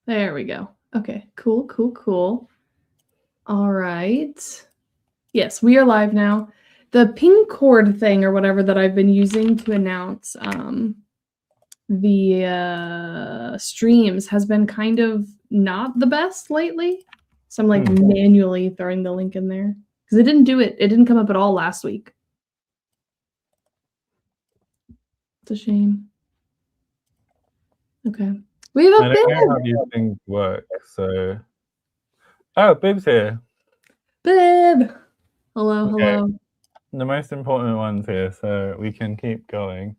There we go. Okay, cool. All right. Yes, we are live now. The ping cord thing or whatever that I've been using to announce the streams has been kind of not the best lately. So I'm like manually throwing the link in there because it didn't do it. It didn't come up at all last week. It's a shame. Okay. We have a I don't know how these things work, so... Oh, Bib's here. Bib! Hello, Okay. hello. The most important one's here, so we can keep going.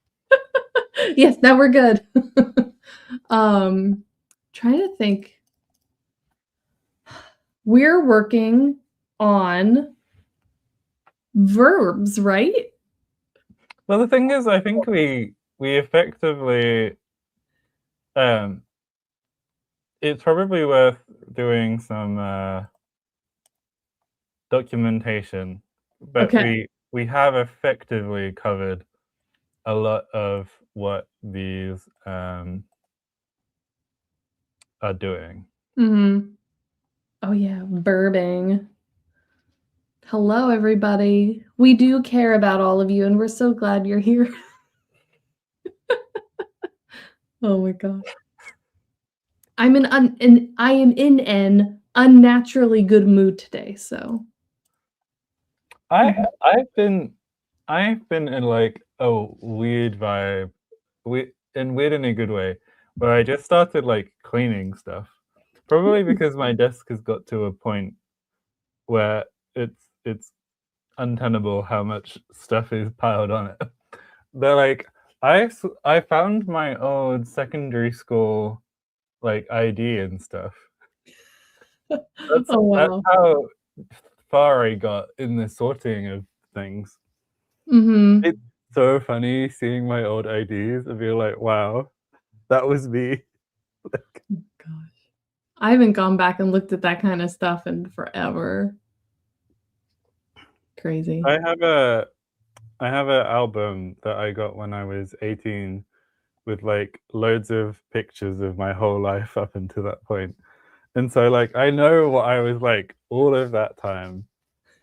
Yes, now we're good. Trying to think. We're working on verbs, right? Well, the thing is, I think we effectively... it's probably worth doing some documentation, but we have effectively covered a lot of what these are doing. Oh yeah, verbing. Hello, everybody. We do care about all of you, and we're so glad you're here. Oh my gosh. I am in an unnaturally good mood today, so. I've been in like a weird vibe, weird in a good way, where I just started like cleaning stuff. Probably because my desk has got to a point where it's untenable how much stuff is piled on it. But like I found my old secondary school like ID and stuff. That's how far I got in the sorting of things. It's so funny seeing my old IDs and be like, wow, that was me. Oh gosh. I haven't gone back and looked at that kind of stuff in forever. Crazy. I have an album that I got when I was 18 with like loads of pictures of my whole life up until that point. And so like I know what I was like all of that time.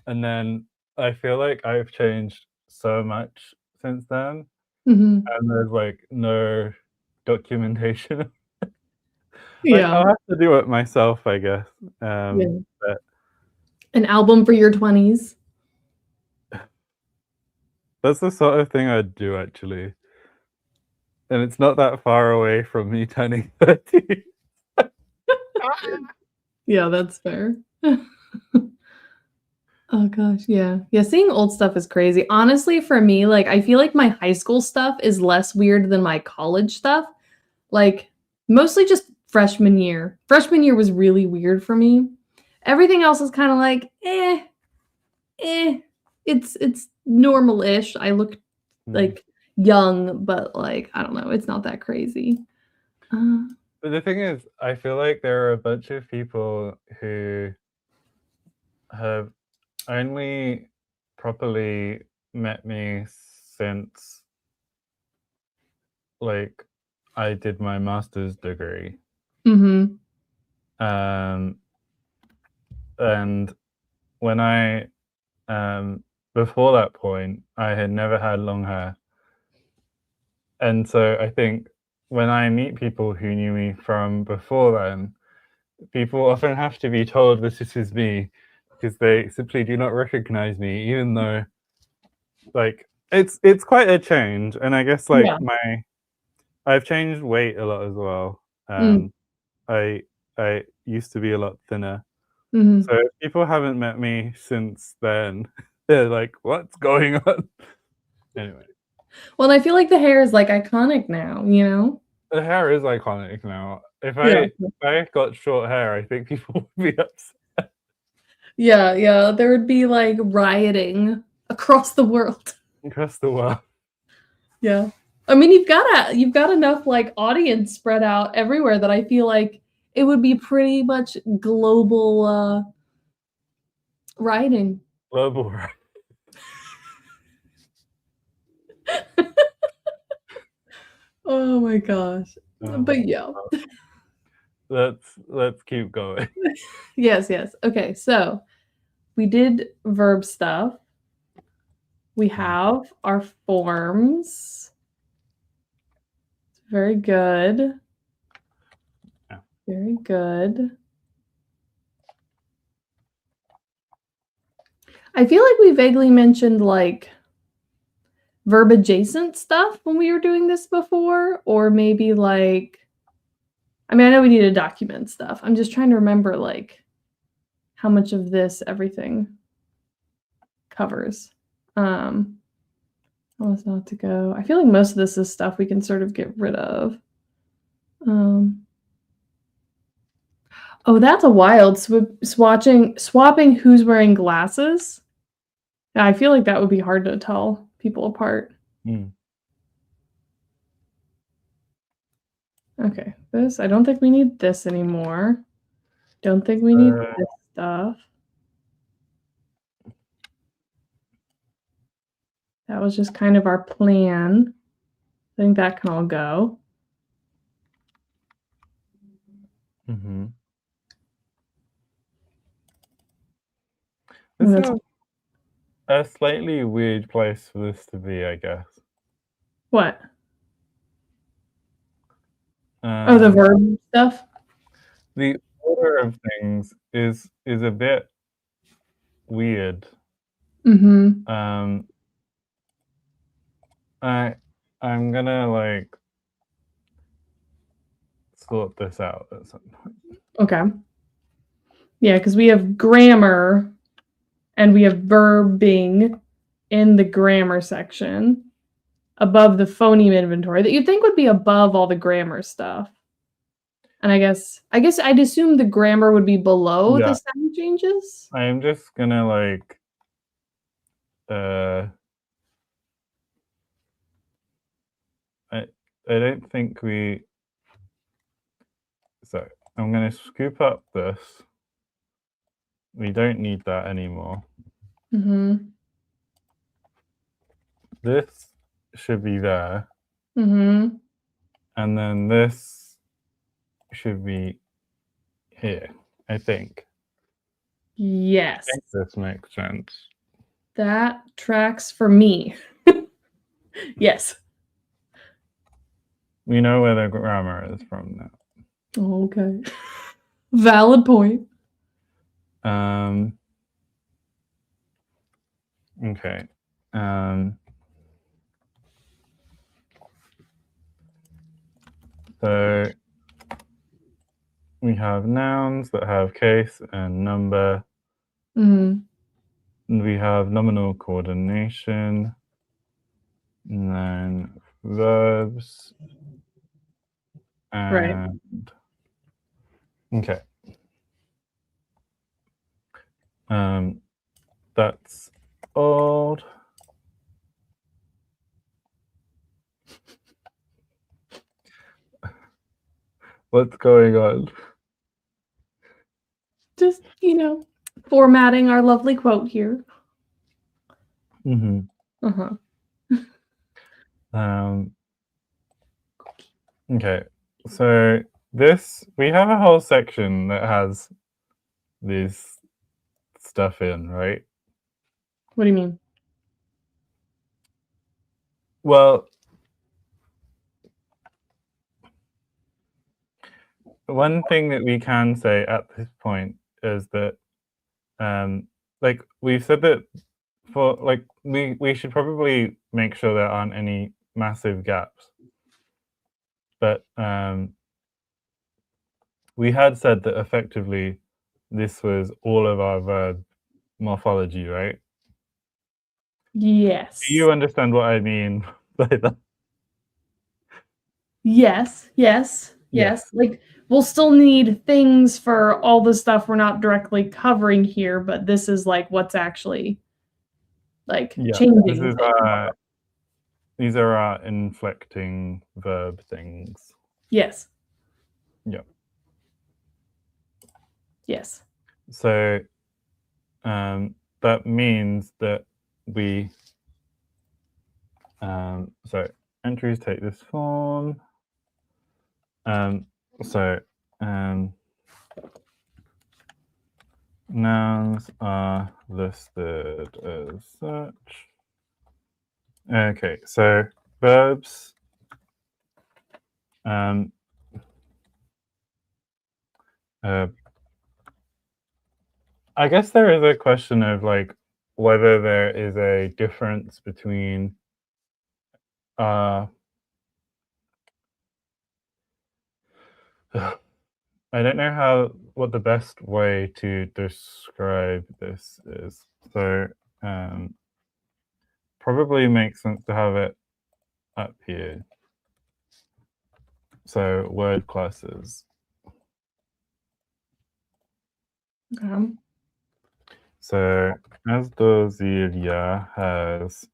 And then I feel like I've changed so much since then. And there's like no documentation. Like I'll have to do it myself, I guess. But an album for your 20s. that's the sort of thing I'd do actually. And it's not that far away from me turning 30. Yeah, that's fair. Oh gosh, yeah. Yeah, seeing old stuff is crazy. Honestly, for me, like I feel like my high school stuff is less weird than my college stuff. Like mostly just freshman year. Freshman year was really weird for me. Everything else is kind of like, it's normal-ish. I look like young, but like I don't know, it's not that crazy. But the thing is, I feel like there are a bunch of people who have only properly met me since like I did my master's degree. And when I before that point, I had never had long hair. And so I think when I meet people who knew me from before then, people often have to be told that this is me because they simply do not recognize me, even though like it's quite a change. And I guess like I've changed weight a lot as well. I used to be a lot thinner. So if people haven't met me since then, they're like, what's going on? Anyway. Well, I feel like the hair is like iconic now, you know? The hair is iconic now. If I got short hair, I think people would be upset. Yeah, there would be like rioting across the world. Across the world. Yeah. I mean, you've got enough like audience spread out everywhere that I feel like it would be pretty much global rioting. Global rioting. Oh my gosh. But yeah. let's keep going. Yes. Okay, so we did verb stuff. We have our forms. Very good. Yeah. Very good. I feel like we vaguely mentioned like verb adjacent stuff when we were doing this before, or maybe like, I mean, I know we need to document stuff. I'm just trying to remember like how much of this everything covers. How was not to go. I feel like most of this is stuff we can sort of get rid of. Oh, that's a wild swapping who's wearing glasses. Yeah, I feel like that would be hard to tell people apart. Okay, I don't think we need this anymore. Don't think we need this stuff. That was just kind of our plan. I think that can all go. This is a slightly weird place for this to be, I guess. What? The verb stuff? The order of things is a bit weird. Mm-hmm. I'm gonna like sort this out at some point. Okay. Yeah, because we have grammar and we have verbing in the grammar section above the phoneme inventory that you'd think would be above all the grammar stuff. And I guess I'd assume the grammar would be below the sound changes. I'm just gonna like I don't think we. So I'm gonna scoop up this. We don't need that anymore. This should be there. And then this should be here, I think. Yes. I think this makes sense. That tracks for me. Yes. We know where the grammar is from now. Okay. Valid point. Okay. So we have nouns that have case and number. And we have nominal coordination. And then verbs. And okay. That's old. What's going on? Just, formatting our lovely quote here. Okay, so we have a whole section that has this stuff in, right? What do you mean? Well, one thing that we can say at this point is that, like we've said that for like we should probably make sure there aren't any massive gaps. But we had said that effectively this was all of our verb morphology, right? Yes. Do you understand what I mean by that? Yes. Like we'll still need things for all the stuff we're not directly covering here, but this is like what's actually like changing. These are our inflecting verb things. Yes. Yeah. Yes. So that means that we so entries take this form. So nouns are listed as such. Okay, so verbs. I guess there is a question of like whether there is a difference between I don't know what the best way to describe this is. So probably makes sense to have it up here. So word classes. Okay. So Azdozirya has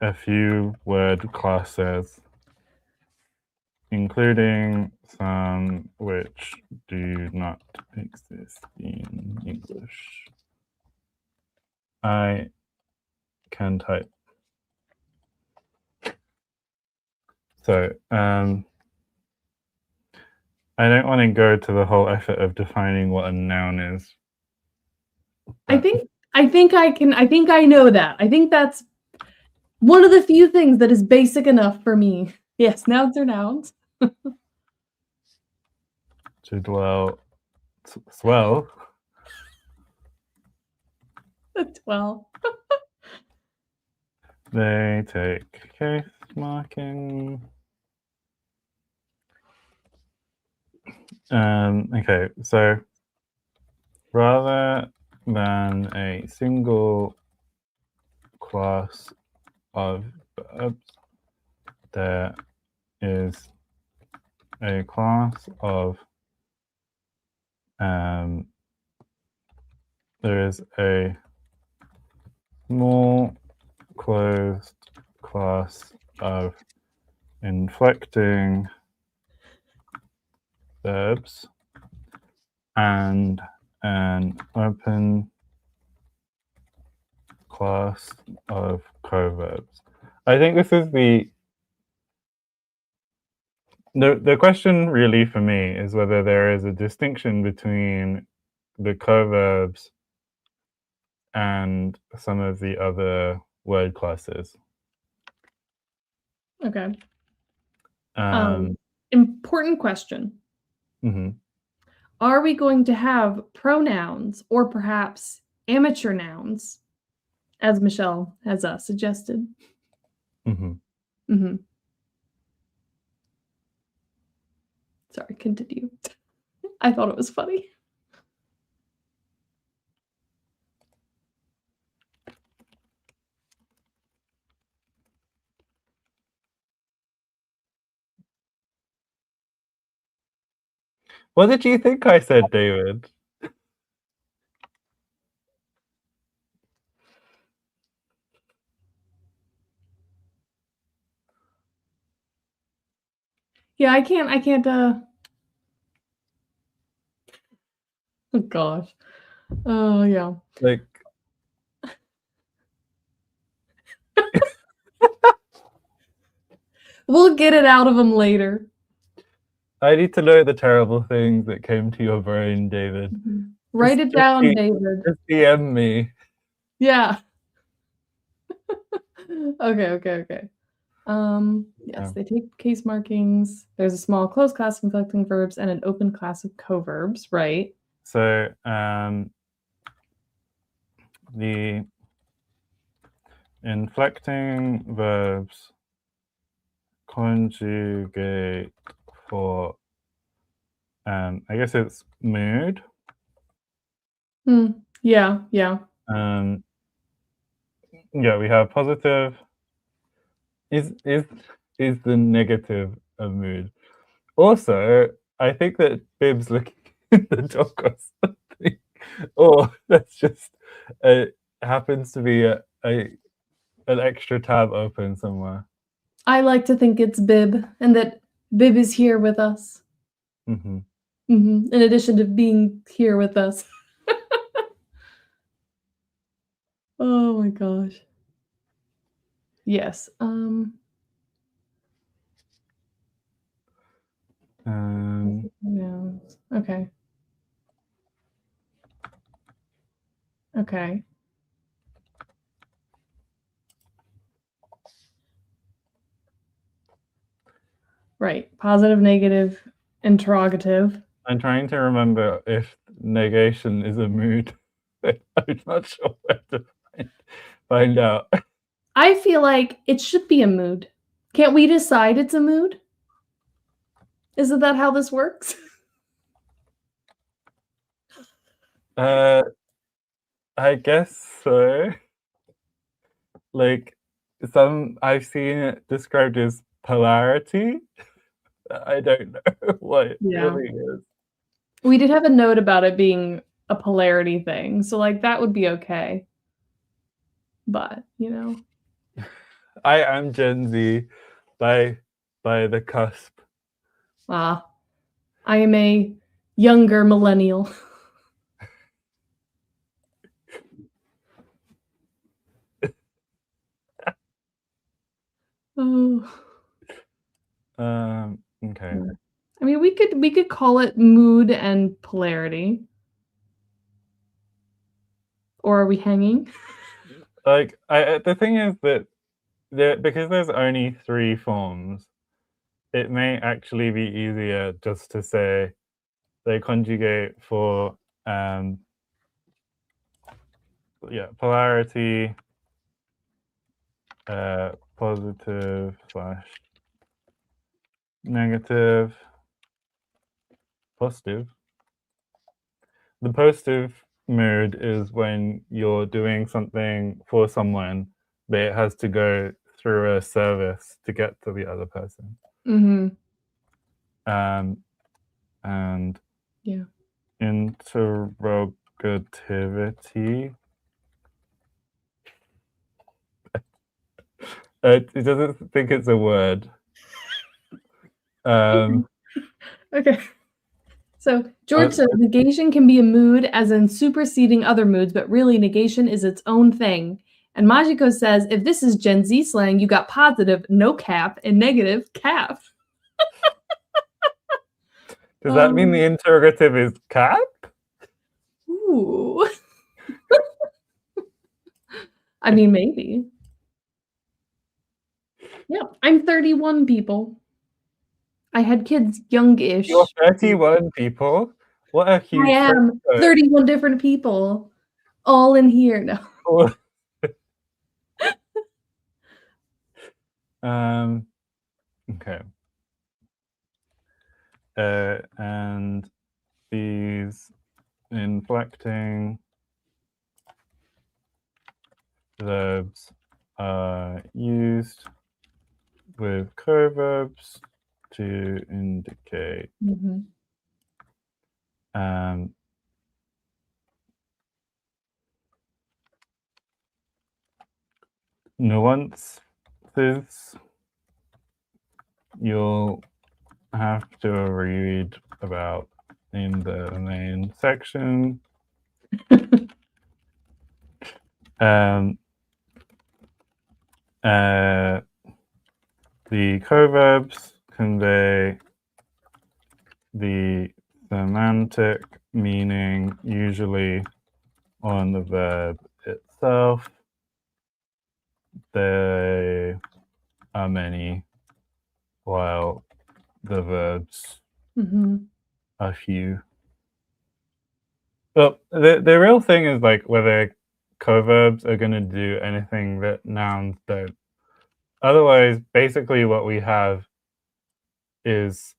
a few word classes, including some which do not exist in English. I can type. So I don't want to go to the whole effort of defining what a noun is. I think I know that. I think that's one of the few things that is basic enough for me. Yes, nouns are nouns. To dwell, swell. Well, They take case marking. Okay, so rather than a single class of verbs, there is a class of there is a small closed class of inflecting verbs and an open class of coverbs. I think this is the question really for me is whether there is a distinction between the coverbs and some of the other word classes. okay. Important question. Are we going to have pronouns or perhaps amateur nouns, as Michelle has suggested? Sorry, continue. I thought it was funny. What did you think I said, David? Yeah, I can't oh gosh. Oh yeah. Like we'll get it out of him later. I need to know the terrible things that came to your brain, David. Write it down, David. Just DM me. Yeah. Okay. Yes, they take case markings. There's a small closed class of inflecting verbs and an open class of coverbs, right? So the inflecting verbs conjugate for I guess it's mood. Yeah. Yeah, we have positive. Is the negative a mood? Also, I think that Bib's looking in the dock or something, or that's just happens to be an extra tab open somewhere. I like to think it's Bib and that Bib is here with us. In addition to being here with us. Oh my gosh. Yes. Nouns. Okay. Okay. Right. Positive, negative, interrogative. I'm trying to remember if negation is a mood. I'm not sure where to find out. I feel like it should be a mood. Can't we decide it's a mood? Isn't that how this works? I guess so. Like I've seen it described as polarity. I don't know what it Yeah. really is. We did have a note about it being a polarity thing, so, like, that would be okay. But, I am Gen Z by the cusp. I am a younger millennial. Oh. Okay. I mean, we could call it mood and polarity. Or are we hanging? Like the thing is that because there's only 3 forms, it may actually be easier just to say they conjugate for polarity, positive / negative, positive. The positive mood is when you're doing something for someone, but it has to go through a service to get to the other person. Mhm. And Yeah. interrogativity. It doesn't think it's a word. Okay. So George says negation can be a mood as in superseding other moods, but really negation is its own thing. And Majiko says, if this is Gen Z slang, you got positive, no cap, and negative, cap. Does that mean the interrogative is cap? Ooh. I mean, maybe. Yeah, I'm 31, people. I had kids young-ish. You're 31 people? What a huge I am 31 different people, all in here. No. Okay. And these inflecting verbs are used with co-verbs to indicate nuances. You'll have to read about in the main section. The co-verbs convey the semantic meaning usually on the verb itself. There are many, while the verbs are few. Well, the real thing is like whether co-verbs are going to do anything that nouns don't. Otherwise, basically what we have is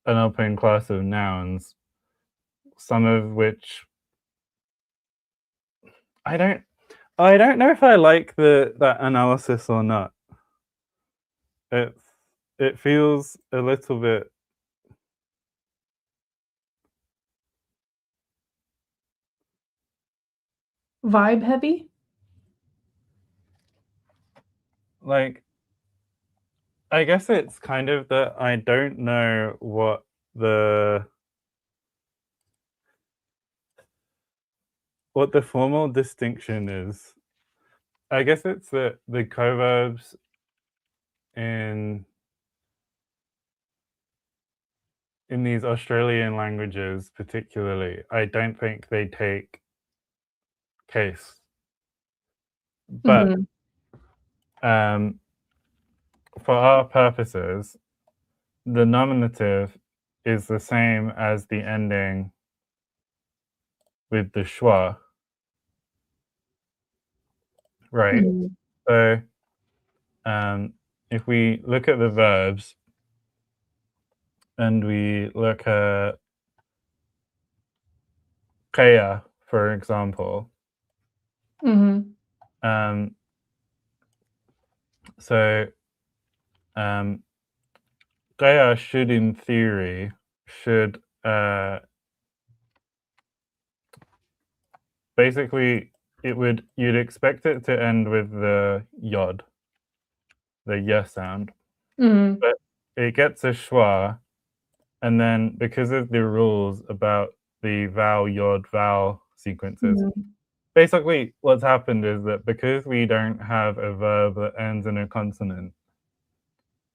an open class of nouns, some of which I don't know if I like that analysis or not. It feels a little bit Vibe heavy? like, I guess it's kind of that I don't know what the formal distinction is. I guess it's that the co-verbs in in these Australian languages particularly, I don't think they take case. But for our purposes, the nominative is the same as the ending with the schwa, right? So if we look at the verbs and we look at kaya, for example, so kaya should, in theory, basically you'd expect it to end with the yod, the y sound, but it gets a schwa, and then because of the rules about the vowel yod vowel sequences, basically what's happened is that because we don't have a verb that ends in a consonant,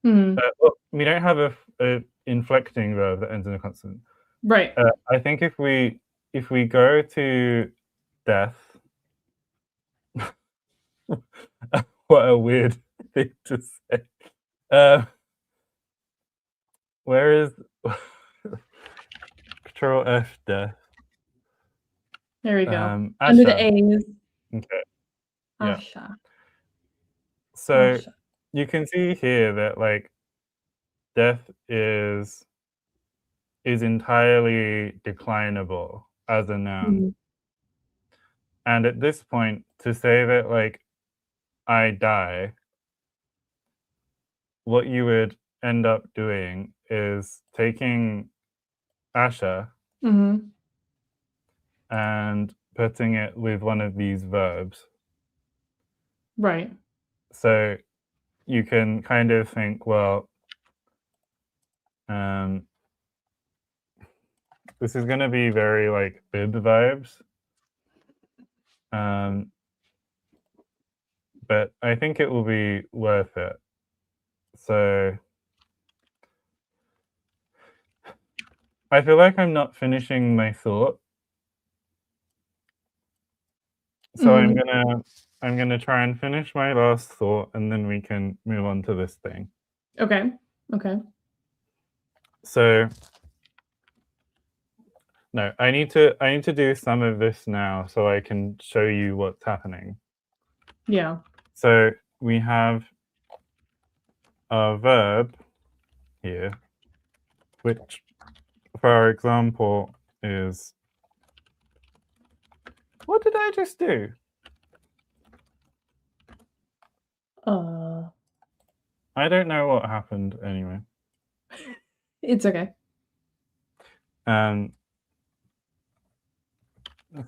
we don't have a inflecting verb that ends in a consonant. Right. I think if we go to death, what a weird thing to say. Where is Control F death? There we go. Asha. Under the A's. Okay. Yeah. Asha. So Asha. you can see here that like death is entirely declinable as a noun. And at this point, to say that like I die, what you would end up doing is taking Asha and putting it with one of these verbs. Right. So you can kind of think, well, this is going to be very like bib vibes. But I think it will be worth it. So I feel like I'm not finishing my thought. So I'm gonna try and finish my last thought, and then we can move on to this thing. Okay. So no, I need to do some of this now so I can show you what's happening. Yeah. So we have a verb here, which, for example, is, what did I just do? I don't know what happened anyway. It's okay.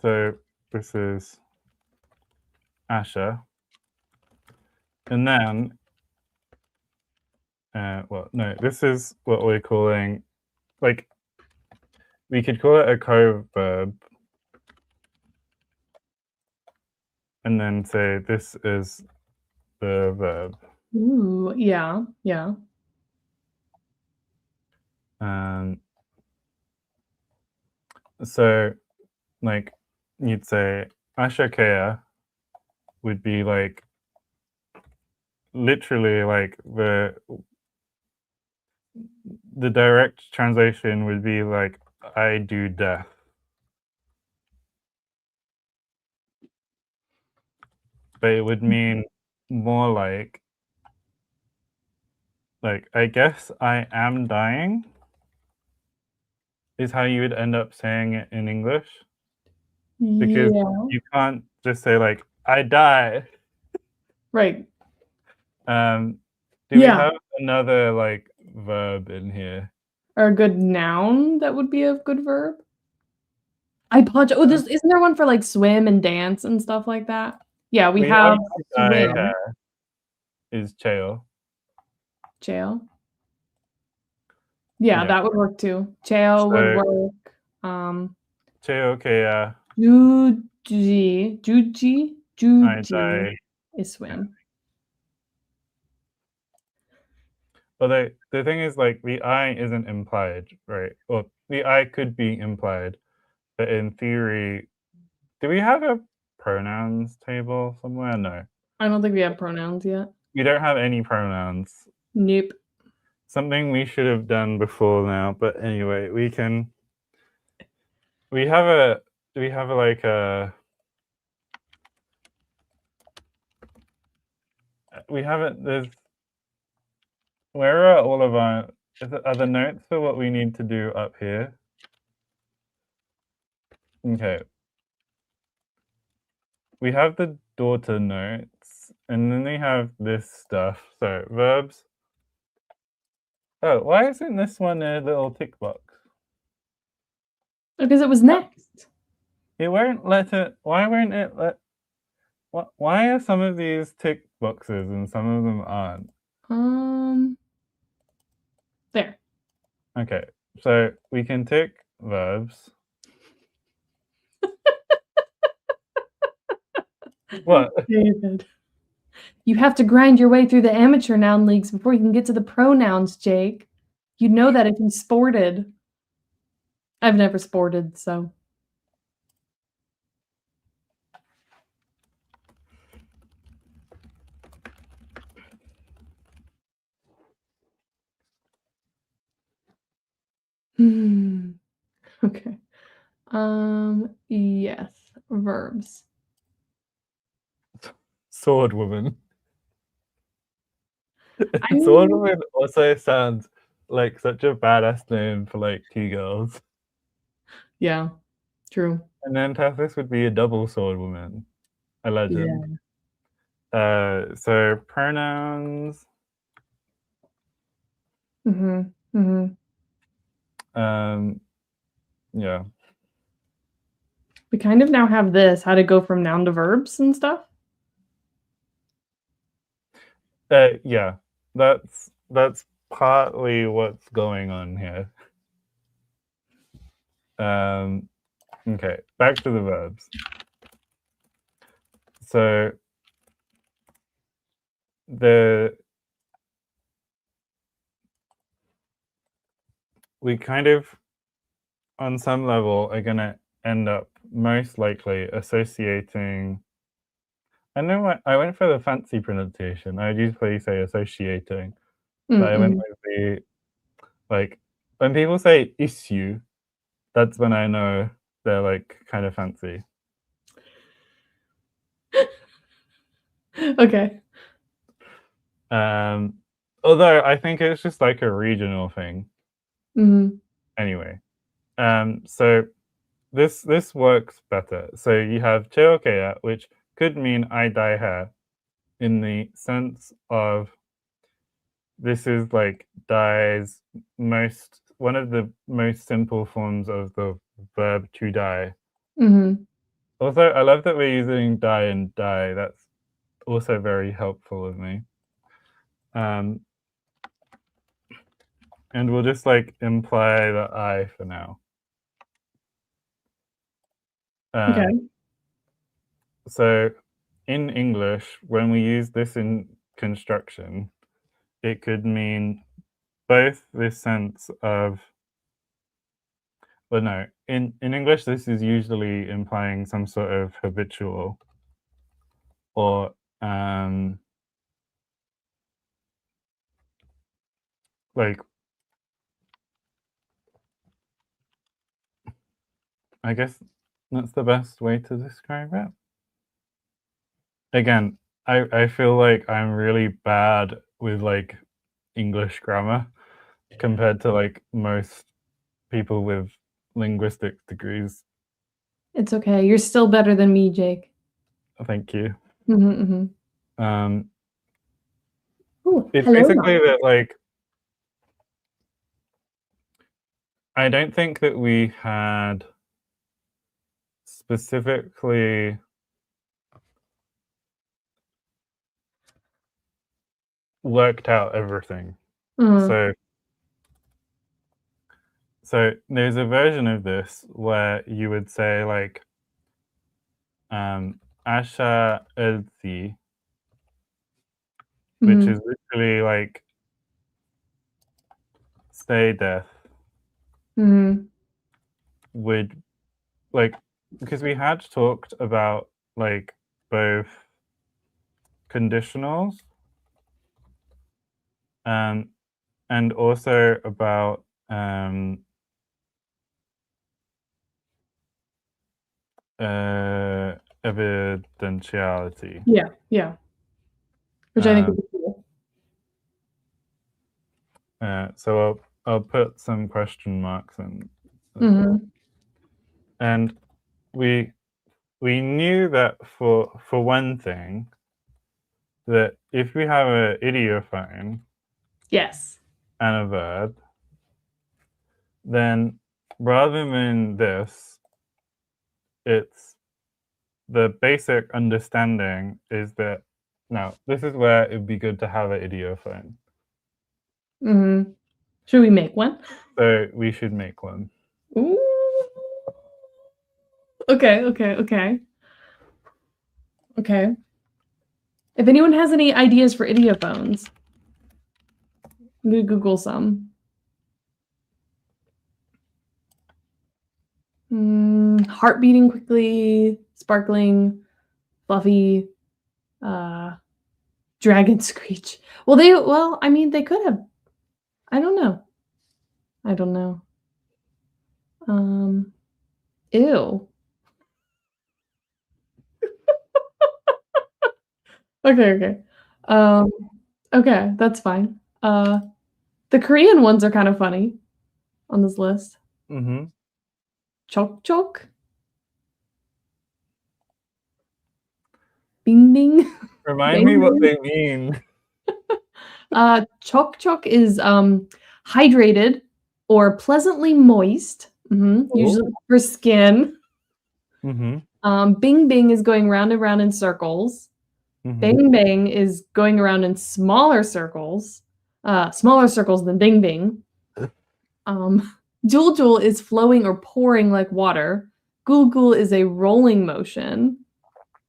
So this is Asha. And then, well, no, this is what we're calling, like, we could call it a co-verb. And then say this is the verb. Ooh, yeah. So, like, you'd say Ashakea would be like literally like the direct translation would be like I do death. But it would mean more like I guess I am dying is how you would end up saying it in English. Because you can't just say like I die. Right. Do we have another like verb in here? Or a good noun that would be a good verb? I punch. Oh, isn't there one for like swim and dance and stuff like that? Yeah, we have swim. Is cheo. Cheo. Yeah, that would work too. Cheo would work. Cheo kea. Juji is swim. Although the thing is, like, the I isn't implied, right? Or the I could be implied, but in theory, do we have a pronouns table somewhere? No. I don't think we have pronouns yet. We don't have any pronouns. Nope. Something we should have done before now, but anyway, we can. We have a. Do we have like a? We haven't. There's. Where are all of our? Are the notes for what we need to do up here? Okay. We have the daughter notes, and then we have this stuff. So verbs. Oh, why isn't this one a little tick box? Because it was next. It won't let it. Why won't it let? Why are some of these tick boxes and some of them aren't? There. Okay, so we can tick verbs. What? David. You have to grind your way through the amateur noun leagues before you can get to the pronouns, Jake. You'd know that if you sported. I've never sported, so. Okay. Yes, verbs. Sword woman. I Sword mean, woman also sounds like such a badass name for like 2 girls. yeah, true. And then Tethys would be a double sword woman, a legend. So pronouns. Yeah. We kind of now have this, how to go from noun to verbs and stuff. Yeah. That's partly what's going on here. Okay, back to the verbs. So we kind of, on some level, are going to end up most likely associating. I know what I went for the fancy pronunciation. I usually say associating, but I went with the, like, when people say issue, that's when I know they're like kind of fancy. Okay. Although I think it's just like a regional thing. Anyway, so this works better. So you have cheokea, which could mean I dye hair, in the sense of this is like dye's one of the most simple forms of the verb to dye. Also, I love that we're using dye and dye. That's also very helpful of me. And we'll just like imply the I for now. Okay. So in English, when we use this in construction, it could mean both this sense of, well, no, in English, this is usually implying some sort of habitual or like, I guess that's the best way to describe it. Again, I feel like I'm really bad with like English grammar compared to like most people with linguistics degrees. It's okay. You're still better than me, Jake. Thank you. Ooh, It's hello. basically that, like, I don't think that we had specifically worked out everything. So there's a version of this where you would say like Asha Elzi, which is literally like say death would, like, because we had talked about like both conditionals and also about evidentiality. Yeah. Which I think would be cool. So I'll put some question marks in. And we knew that for one thing, that if we have an idiophone Yes. and a verb, then rather than this, it's the basic understanding is that now this is where it would be good to have an idiophone. Should we make one? So we should make one. Ooh. Okay. If anyone has any ideas for idiophones, I'm gonna Google some. Heart beating quickly, sparkling, fluffy, dragon screech. Well, I mean, they could have. I don't know. Ew. Okay. Okay, that's fine. The Korean ones are kind of funny on this list. Chok chok. Bing bing. Remind me what they mean. Chok chok is hydrated or pleasantly moist, usually for skin. Bing bing is going round and round in circles. Bang bang is going around in smaller circles than bing bing. Jul jul is flowing or pouring like water. Gul gul is a rolling motion.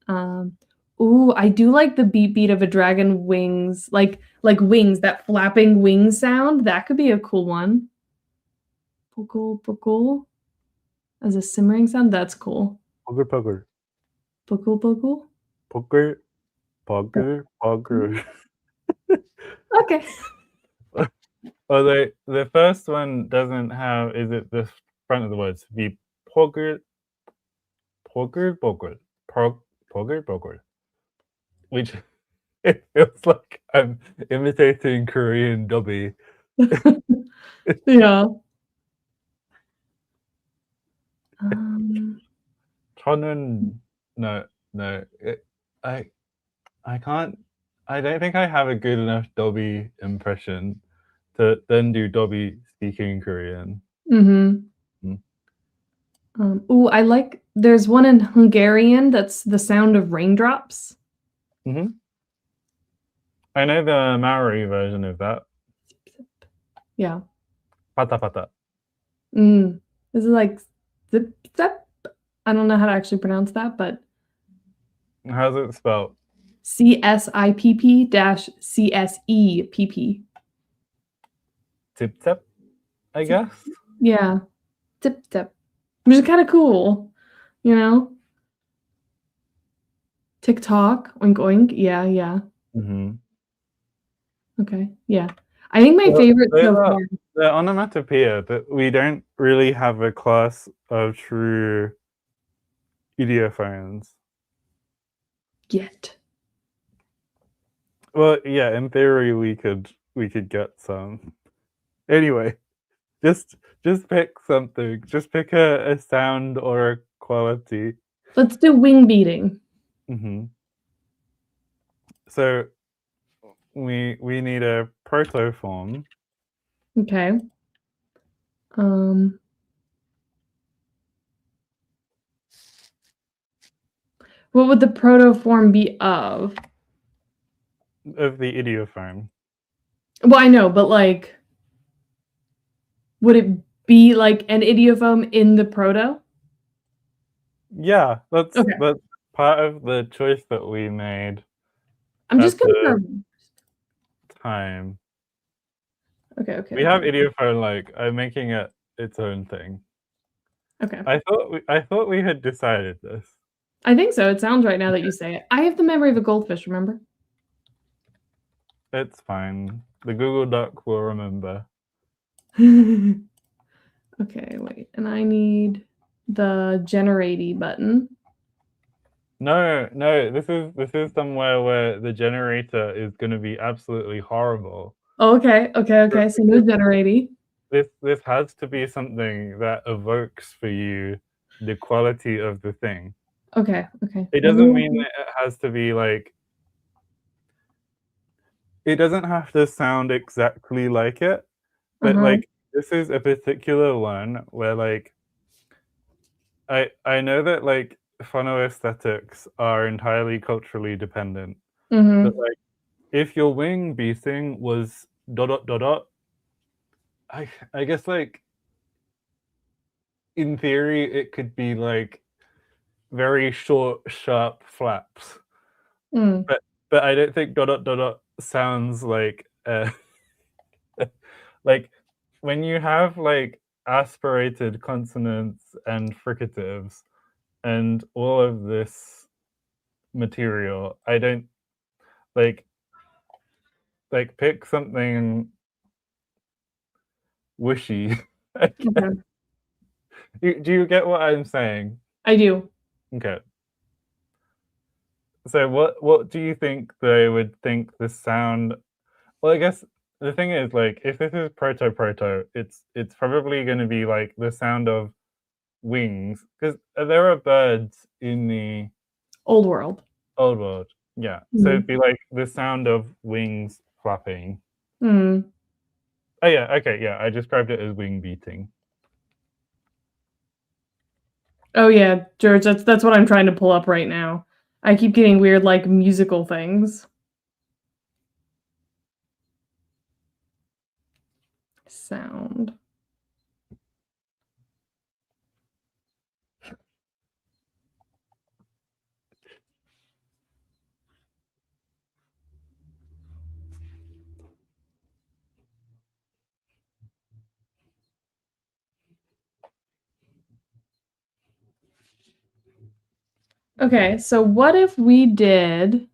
I do like the beat beat of a dragon wings, like wings, that flapping wing sound. That could be a cool one. Pukul pukul as a simmering sound. That's cool. Pugger pugger. Pukul pukul. Pugger pugger pugger. Okay. Although the first one doesn't have, is it the front of the words? The pugger pugger pugger pugger pugger, which it feels like I'm imitating Korean dubby. Yeah. 저는 no. I can't. I don't think I have a good enough Dobby impression to then do Dobby speaking Korean. I like. There's one in Hungarian that's the sound of raindrops. I know the Maori version of that. Yeah. Pata pata. This is like zip zip. I don't know how to actually pronounce that, but how's it spelled? CSIPP-CSEPP. Tip tip, I guess. Yeah, tip tip, which is kind of cool, you know. TikTok, oink oink. Yeah. Okay, yeah. I think my favorite so far. The onomatopoeia, but we don't really have a class of true idiophones yet. Well, yeah, in theory we could get some. Anyway, just pick something. Just pick a sound or a quality. Let's do wing beating. So we need a protoform. Okay. What would the protoform be of? Of the idiophone. Well, I know, but like, would it be like an idiophone in the proto? Yeah, that's part of the choice that we made. I'm just confirming. Time. Okay. We have idiophone, like, I'm making it its own thing. Okay. I thought we had decided this. I think so. It sounds right now that you say it. I have the memory of a goldfish, remember? It's fine. The Google Doc will remember. Okay, wait. And I need the generate button. No, this is somewhere where the generator is gonna be absolutely horrible. Oh, okay. So no generate. This has to be something that evokes for you the quality of the thing. Okay. It doesn't mean that it has to be like it doesn't have to sound exactly like it, but like this is a particular one where like I know that like phonoaesthetics are entirely culturally dependent, but like if your wing beating was ... I guess like in theory it could be like very short, sharp flaps. But I don't think ... sounds like like when you have like aspirated consonants and fricatives and all of this material, I don't like pick something wishy. Okay. Do you get what I'm saying? I do. Okay. So what do you think they would think the sound? Well, I guess the thing is like if this is proto, it's probably going to be like the sound of wings because there are birds in the Old world. old world. Yeah. So it'd be like the sound of wings flapping. Oh yeah, okay, yeah. I described it as wing beating. Oh yeah, George, that's what I'm trying to pull up right now. I keep getting weird like musical things. Sound. Okay, so what if we did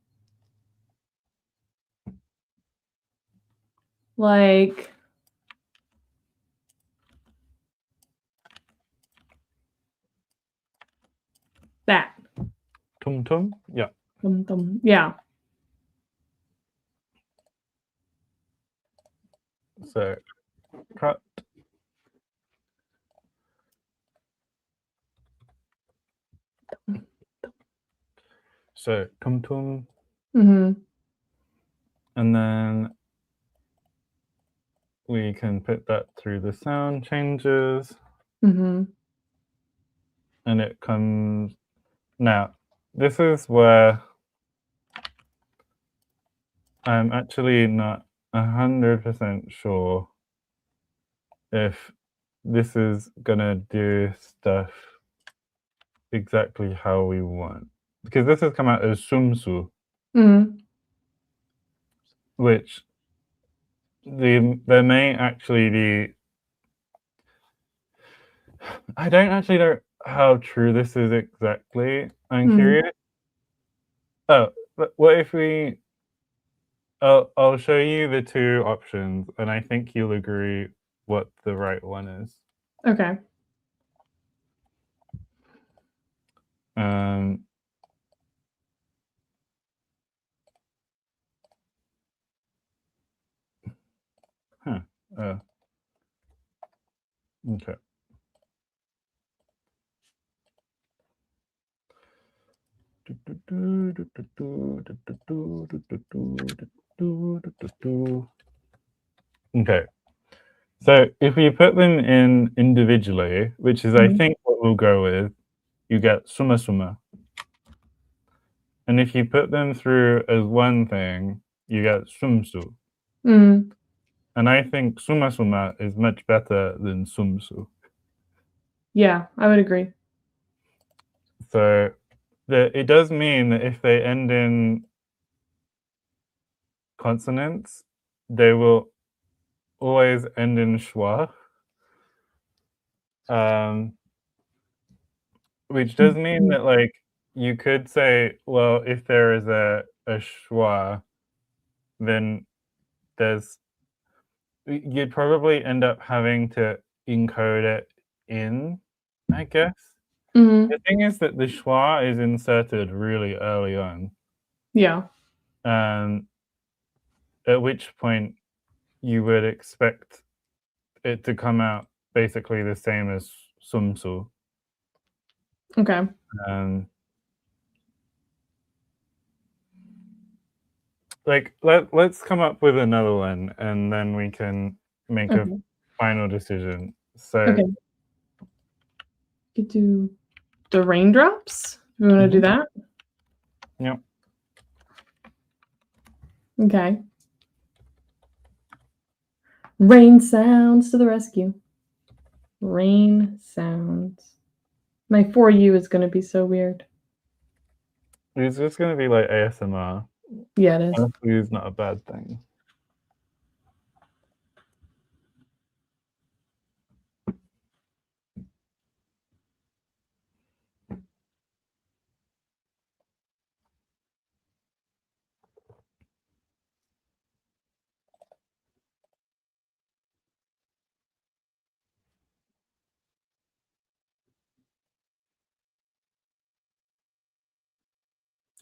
like that? Tum tum? Yeah. Yeah. So cut. So tum tum. And then we can put that through the sound changes. And it comes now. This is where I'm actually not 100% sure if this is gonna do stuff exactly how we want. Because this has come out as sumsu, which there may actually be. I don't actually know how true this is exactly. I'm curious. Oh, but what if we? I'll show you the two options, and I think you'll agree what the right one is. Okay. Huh. Okay. Okay. So if we put them in individually, which is I think what we'll go with, you get summa summa. And if you put them through as one thing, you get sumsu. And I think summa summa is much better than sumsu. Yeah, I would agree. So it does mean that if they end in consonants, they will always end in schwa. Which does mean that like you could say, well, if there is a schwa, then you'd probably end up having to encode it in, I guess. Mhm. The thing is that the schwa is inserted really early on, Yeah. at which point you would expect it to come out basically the same as sumsu. Okay. Like let's come up with another one and then we can make a Okay. final decision. So Okay. Could do the raindrops. You want to do that? Yep. Okay. Rain sounds to the rescue. Rain sounds. My For You is going to be so weird. It's just gonna be like ASMR. Yeah, it is. Honestly, it's not a bad thing.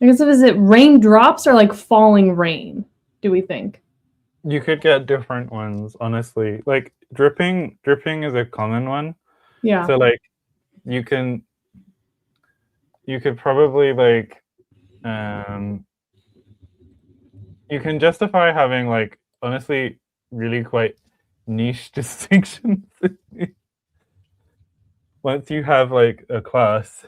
I guess is it raindrops or like falling rain? Do we think? You could get different ones, honestly. Like dripping is a common one. Yeah. So like you could probably like you can justify having like honestly really quite niche distinctions once you have like a class.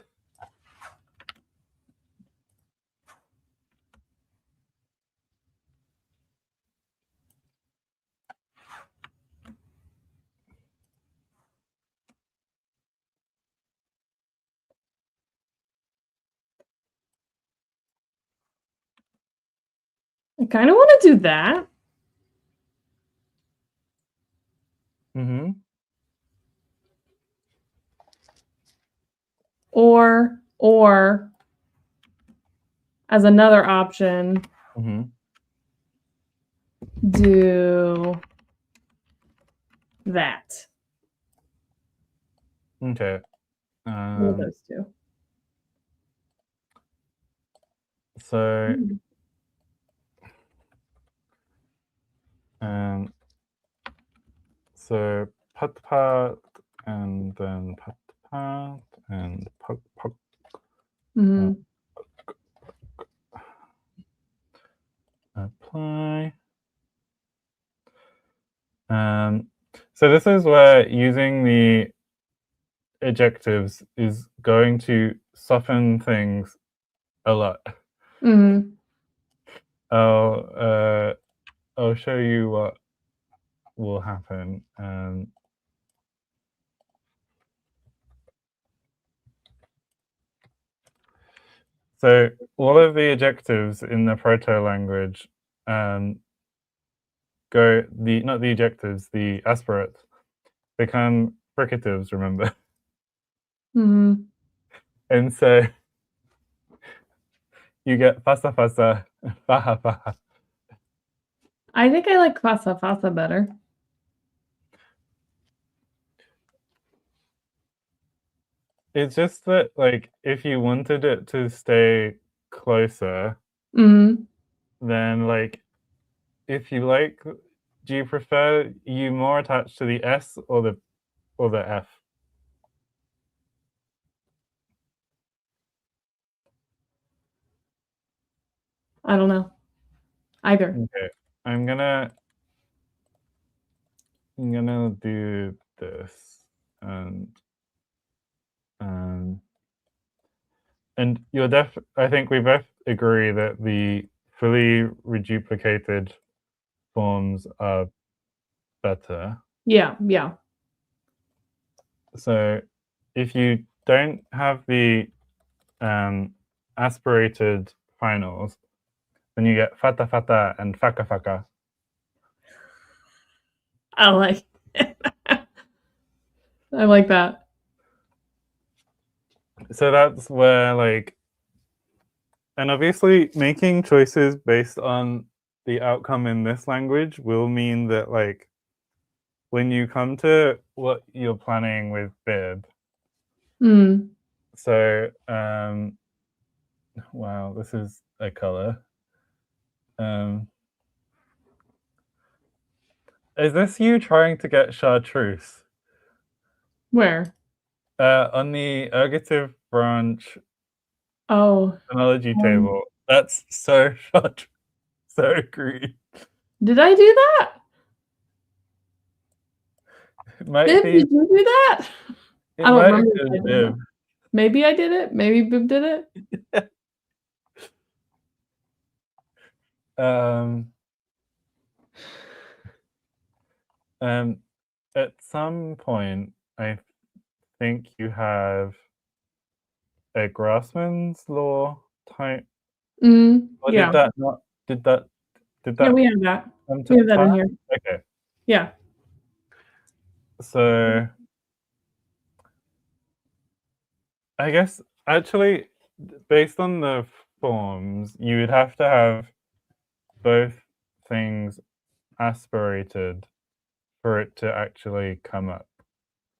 I kind of want to do that. Mm-hmm. Or as another option, Mm-hmm. do that. Okay. One of those two. So Mm. so pat pat and then pat pat and puck puck. Mhm. Apply. So this is where using the adjectives is going to soften things a lot. Mhm. I'll show you what will happen. So all of the adjectives in the proto language not the adjectives, the aspirates become fricatives, remember? Mhm. And so you get fasa fasa, faha faha. I think I like fasa fasa better. It's just that, like, if you wanted it to stay closer, Mhm. then, like, if you like, do you prefer you more attached to the S or the F? I don't know. Either. Okay, I'm gonna do this, and I think we both agree that the fully reduplicated forms are better. Yeah, yeah. So if you don't have the aspirated finals, then you get fata fata and faka faka. I like it. I like that. So that's where, like, and obviously making choices based on the outcome in this language will mean that, like, when you come to what you're planning with bib, Mm. so wow, this is a color. Is this you trying to get chartreuse? Where? On the ergative branch Oh, analogy table. That's so chartreuse, so green. did I do that? It might Bib, be. did you do that? It I don't might remember have if I been did bib. that. Maybe I did it. Maybe Bib did it. At some point, I think you have a Grassman's law type, or Yeah. did that not? Did that Yeah, we have that. come We to have that in pass? here. Okay, Yeah. so I guess actually, based on the forms, you would have to have both things aspirated for it to actually come up.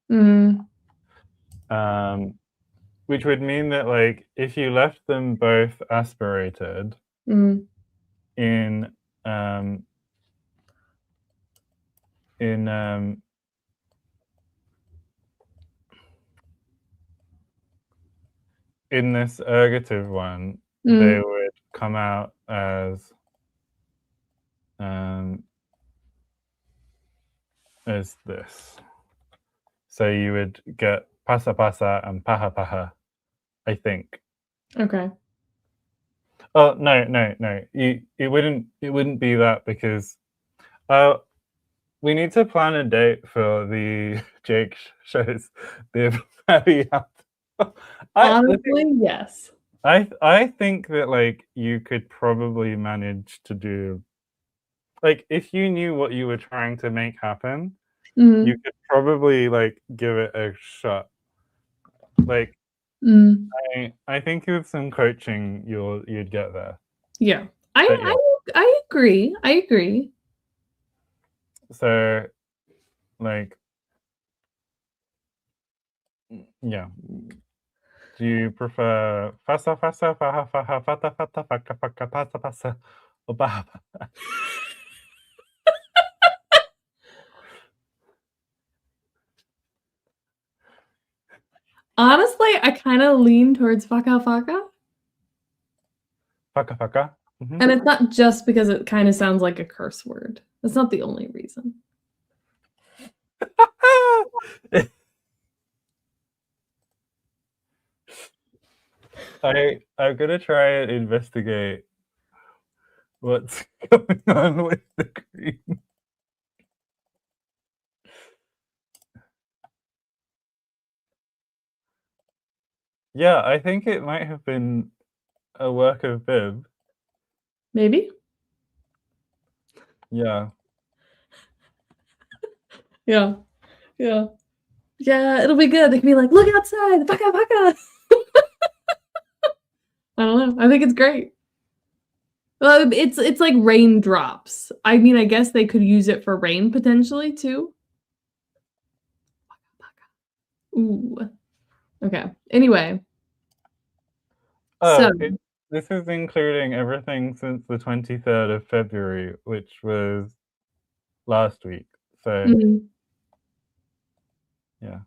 Mm. Which would mean that, like, if you left them both aspirated Mm. in in this ergative one, they would come out as this. So you would get pasa pasa and paha paha, I think. Okay. Oh no. It wouldn't be that, because we need to plan a date for the Jake shows. Honestly, yes. I think that, like, you could probably manage to do, like, if you knew what you were trying to make happen, you could probably, like, give it a shot. Like, I think with some coaching you'd get there. Yeah. But yeah. I agree. I agree. So, like, yeah. Do you prefer fasa fasa faha faha fata fata faka faka pasa pasa or baha? Honestly, I kind of lean towards faka faka. Faka faka? Mm-hmm. And it's not just because it kind of sounds like a curse word. That's not the only reason. I'm gonna try and investigate what's going on with the green. Yeah, I think it might have been a work of bib. Maybe? Yeah. Yeah. Yeah. Yeah, it'll be good. They can be like, look outside, baka baka. I don't know. I think it's great. Well, it's like raindrops. I mean, I guess they could use it for rain potentially too. Ooh. Okay. Anyway. Oh, So this is including everything since the 23rd of February, which was last week. So yeah.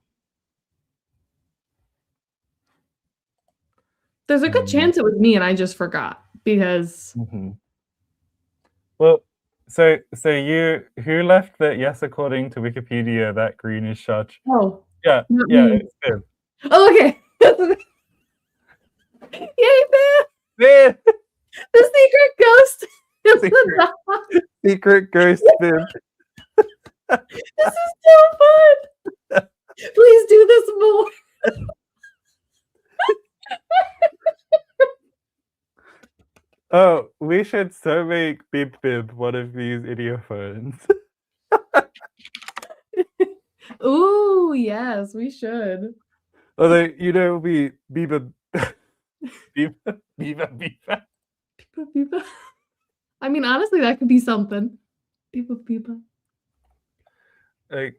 There's a good chance it was me and I just forgot because Well, so who left that? Yes, according to Wikipedia, that green is chartreuse. Oh, Yeah, not yeah, me. it's bib. Oh, okay. Yay, bib! Bib! The secret ghost is the dog. Secret ghost bib. This is so fun. Please do this more. Oh, we should so make Bib Bib one of these idiophones. Oh, yes, we should. Although, you know, be Biba, Biba, Biba, Biba. Biba, biba. I mean, honestly, that could be something. Biba, biba. Like,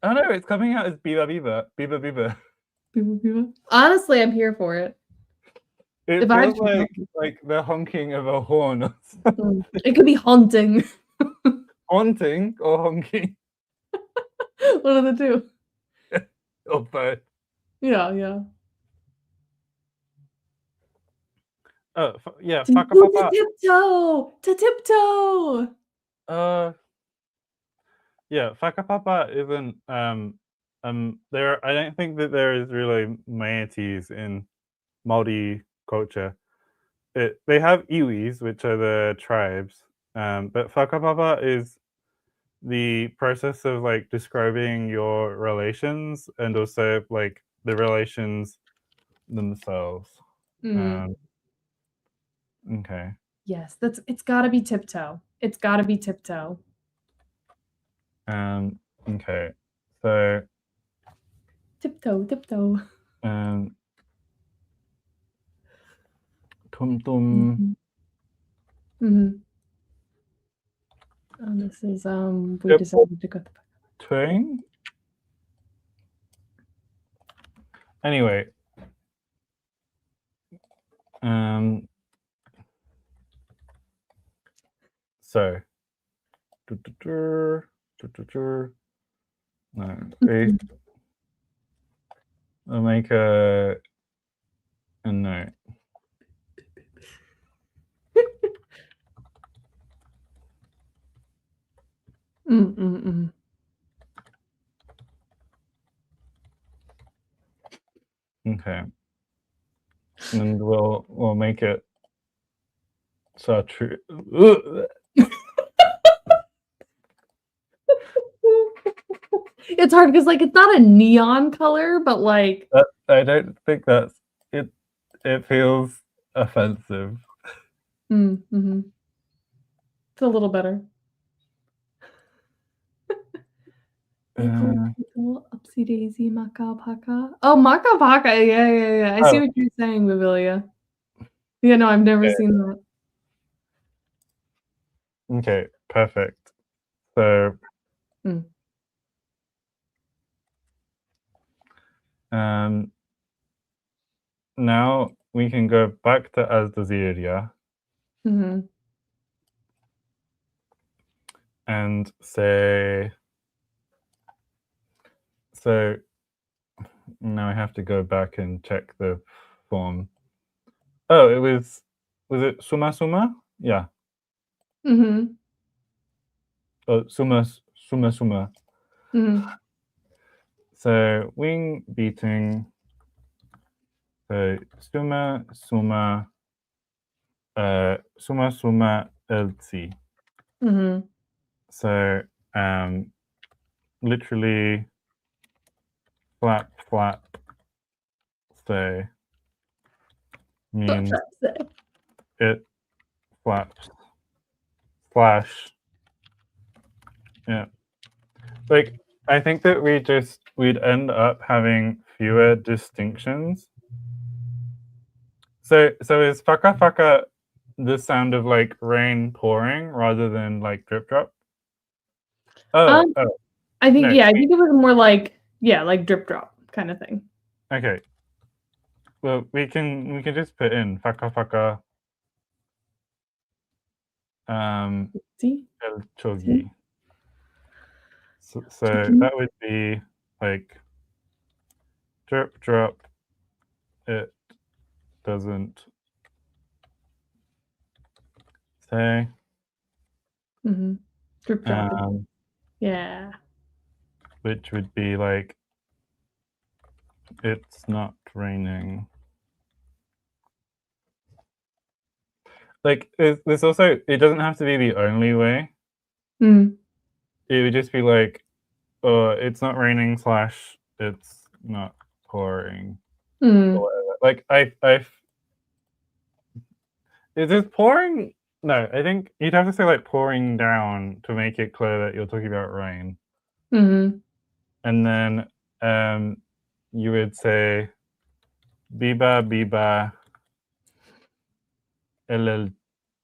oh no, it's coming out as Biba, Biba, Biba, Biba. Biba, biba. Honestly, I'm here for it. It If I feels like the honking of a horn or something. It could be haunting. Haunting or honking One of the two. or both. Yeah. Oh, yeah, To fuck papa. tiptoe! To tiptoe! Yeah, whakapapa isn't there. I don't think that there is really maities in Māori culture. They have iwis, which are the tribes, but whakapapa is the process of like describing your relations and also like the relations themselves. Okay. Yes, it's gotta be tiptoe. It's gotta be tiptoe. Okay. So Tiptoe. tum tum. This is we decided to go. Twing. Anyway. So. No. I'll make a note. Okay. And we'll make it so true. It's hard because like it's not a neon color, but like I don't think that's it. It feels offensive. It's a little better. Upsy daisy, maka paka. Oh, maka paka. Yeah. I see what you're saying, Vivilia. Yeah, no, I've never seen that. Okay, perfect. So now we can go back to Azdozirya and say, so now I have to go back and check the form. Oh, was it suma suma? Yeah. Oh, suma. So wing beating. So suma LC. So literally flap say means it flaps slash. Yeah, like I think that we'd end up having fewer distinctions. So is whaka the sound of like rain pouring rather than like drip drop? I think I think it was more like like drip drop kind of thing. Okay. Well, we can just put in whaka el chogi. So that would be like drip drop. It doesn't say. Drip drop. Yeah. Which would be like, it's not raining. Like, there's also, it doesn't have to be the only way. It would just be like, it's not raining / it's not pouring. Like, is it pouring? No, I think you'd have to say like pouring down to make it clear that you're talking about rain. And and then you would say biba biba ll.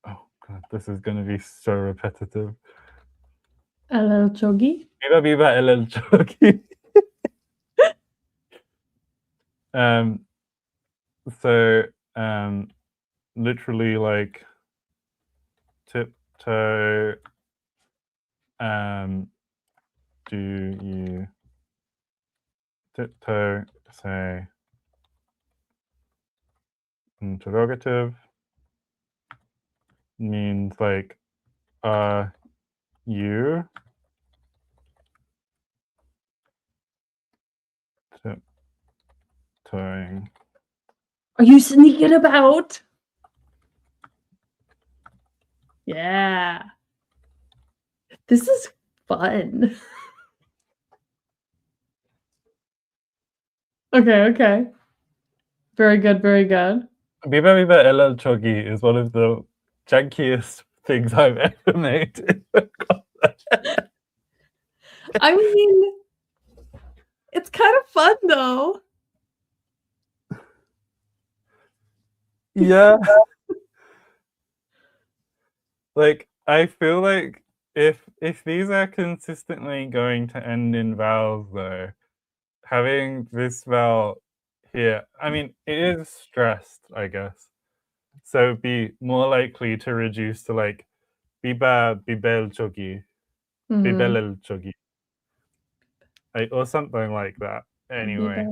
Oh god, this is going to be so repetitive. LL Chogi. Biba biba ll choki. So literally like tiptoe. Do you tiptoe say interrogative means like you tiptoeing. Are you sneaking about? Yeah. This is fun. Okay. Very good, very good. Biba biba ll chogi is one of the jankiest things I've ever made. I mean, it's kind of fun though. Yeah. Like, I feel like if these are consistently going to end in vowels, though, having this vowel here, I mean, it is stressed, I guess. So it'd be more likely to reduce to like biba bibel chogi, bibelel chogi, or something like that. Anyway,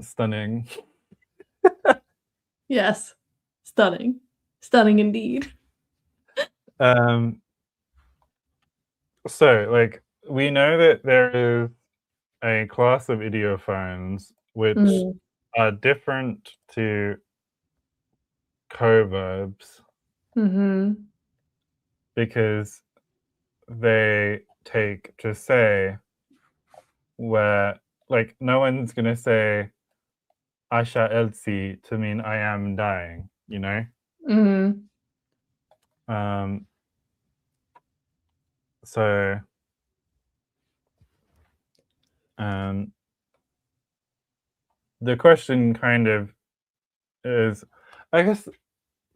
stunning. Yes. Stunning. Stunning indeed. So, like, we know that there is a class of ideophones which are different to co-verbs because they take to say where, like, no one's going to say Asha Elsi to mean I am dying, you know? So the question kind of is, I guess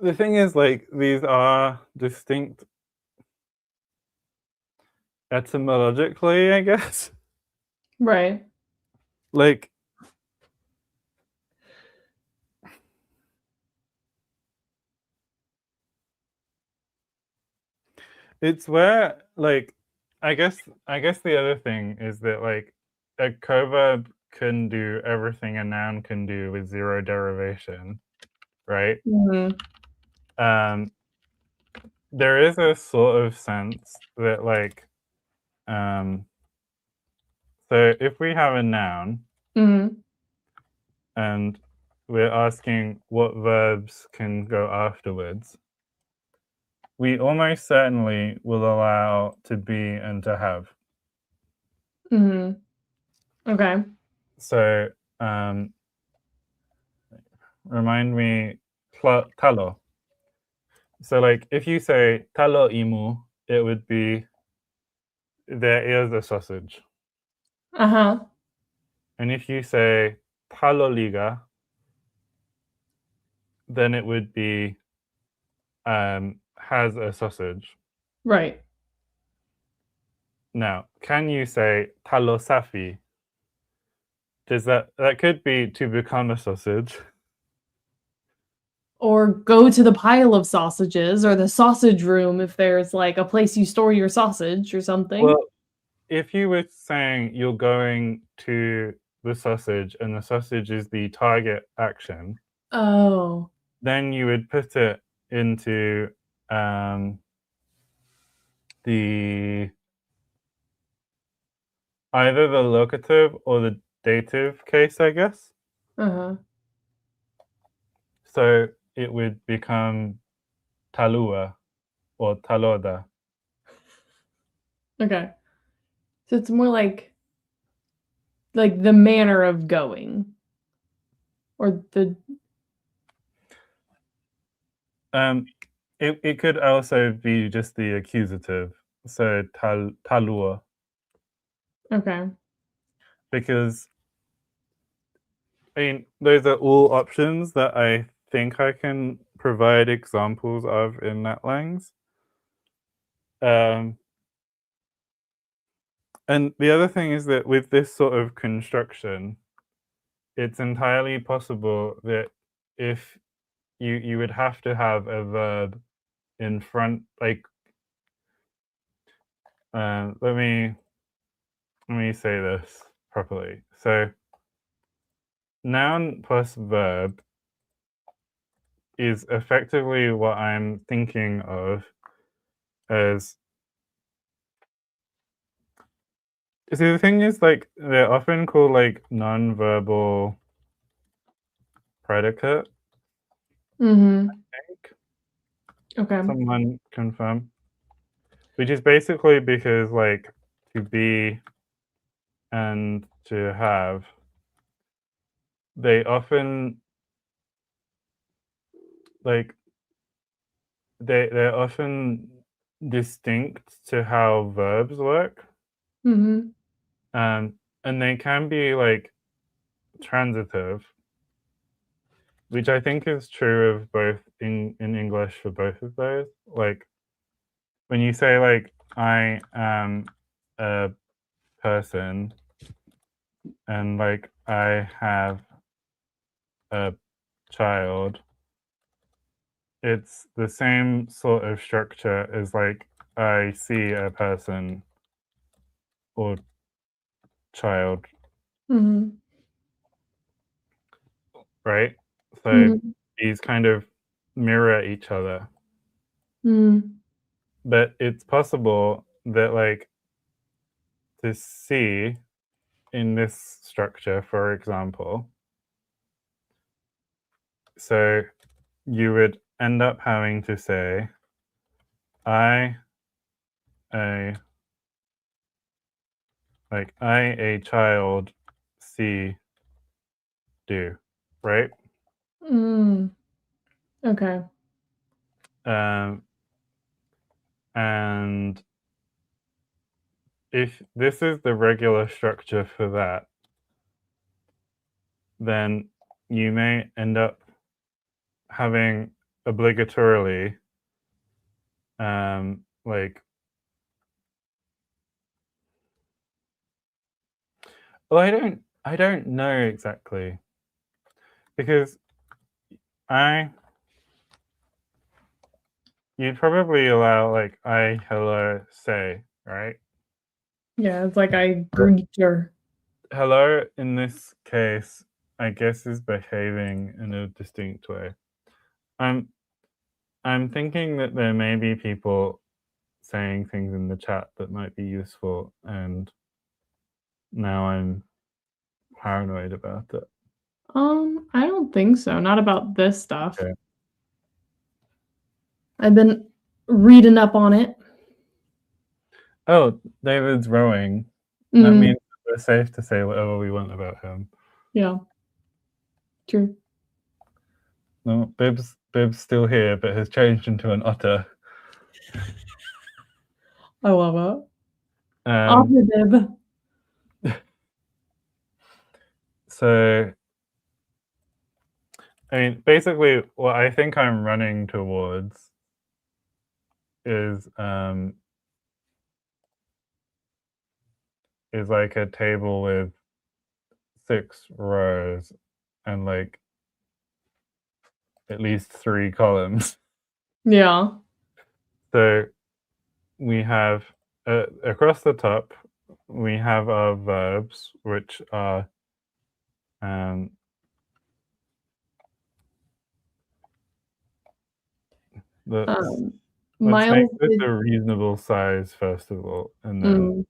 the thing is, like, these are distinct etymologically, I guess. Right. Like, it's where, like, I guess the other thing is that, like, a coverb can do everything a noun can do with zero derivation, right? There is a sort of sense that, like, so if we have a noun and we're asking what verbs can go afterwards, we almost certainly will allow to be and to have. Okay. So remind me, talo. So, like, if you say talo imu, it would be there is a sausage. And if you say talo liga, then it would be has a sausage. Right. Now, can you say talo safi? Does that could be to become a sausage? Or go to the pile of sausages or the sausage room if there's like a place you store your sausage or something. Well, if you were saying you're going to the sausage and the sausage is the target action, then you would put it into the either the locative or the dative case, I guess. So it would become talua or taloda. Okay. So it's more like the manner of going or the It could also be just the accusative, So talua, Okay. because I mean those are all options that I think I can provide examples of in NetLangs. And the other thing is that with this sort of construction, it's entirely possible that if you would have to have a verb in front, like let me say this properly. So noun plus verb is effectively what I'm thinking of as. See, the thing is, like, they're often called like non-verbal predicate. Mm-hmm. I think Okay. someone confirm, which is basically because like to be and to have, they often like they're often distinct to how verbs work. Mm-hmm. And they can be like transitive, which I think is true of both in English for both of those. Like when you say like I am a person and like I have a child, it's the same sort of structure as like I see a person or child, Mm-hmm. right? So Mm-hmm. these kind of mirror each other. Mm-hmm. But it's possible that like to see in this structure, for example, so you would end up having to say I a I a child see do, right? Mm. Okay. Um, and if this is the regular structure for that, then you may end up having obligatorily like, well, I don't know exactly, because I you'd probably allow like I hello say, right? Yeah, it's like I But greet her. hello in this case, I guess, is behaving in a distinct way. I'm I'm thinking that there may be people saying things in the chat that might be useful, and now I'm paranoid about it. I don't think so. Not about this stuff. Okay. I've been reading up on it. Oh, David's rowing. That Mm, means we're safe to say whatever we want about him. yeah. True. No, Bib's still here, but has changed into an otter. I love it. Um, Positive. so I mean, basically, what I think I'm running towards is like a table with 6 rows and like at least 3 columns. Yeah. So we have across the top, we have our verbs, which are let's make Miles this did a reasonable size first of all, and then mm,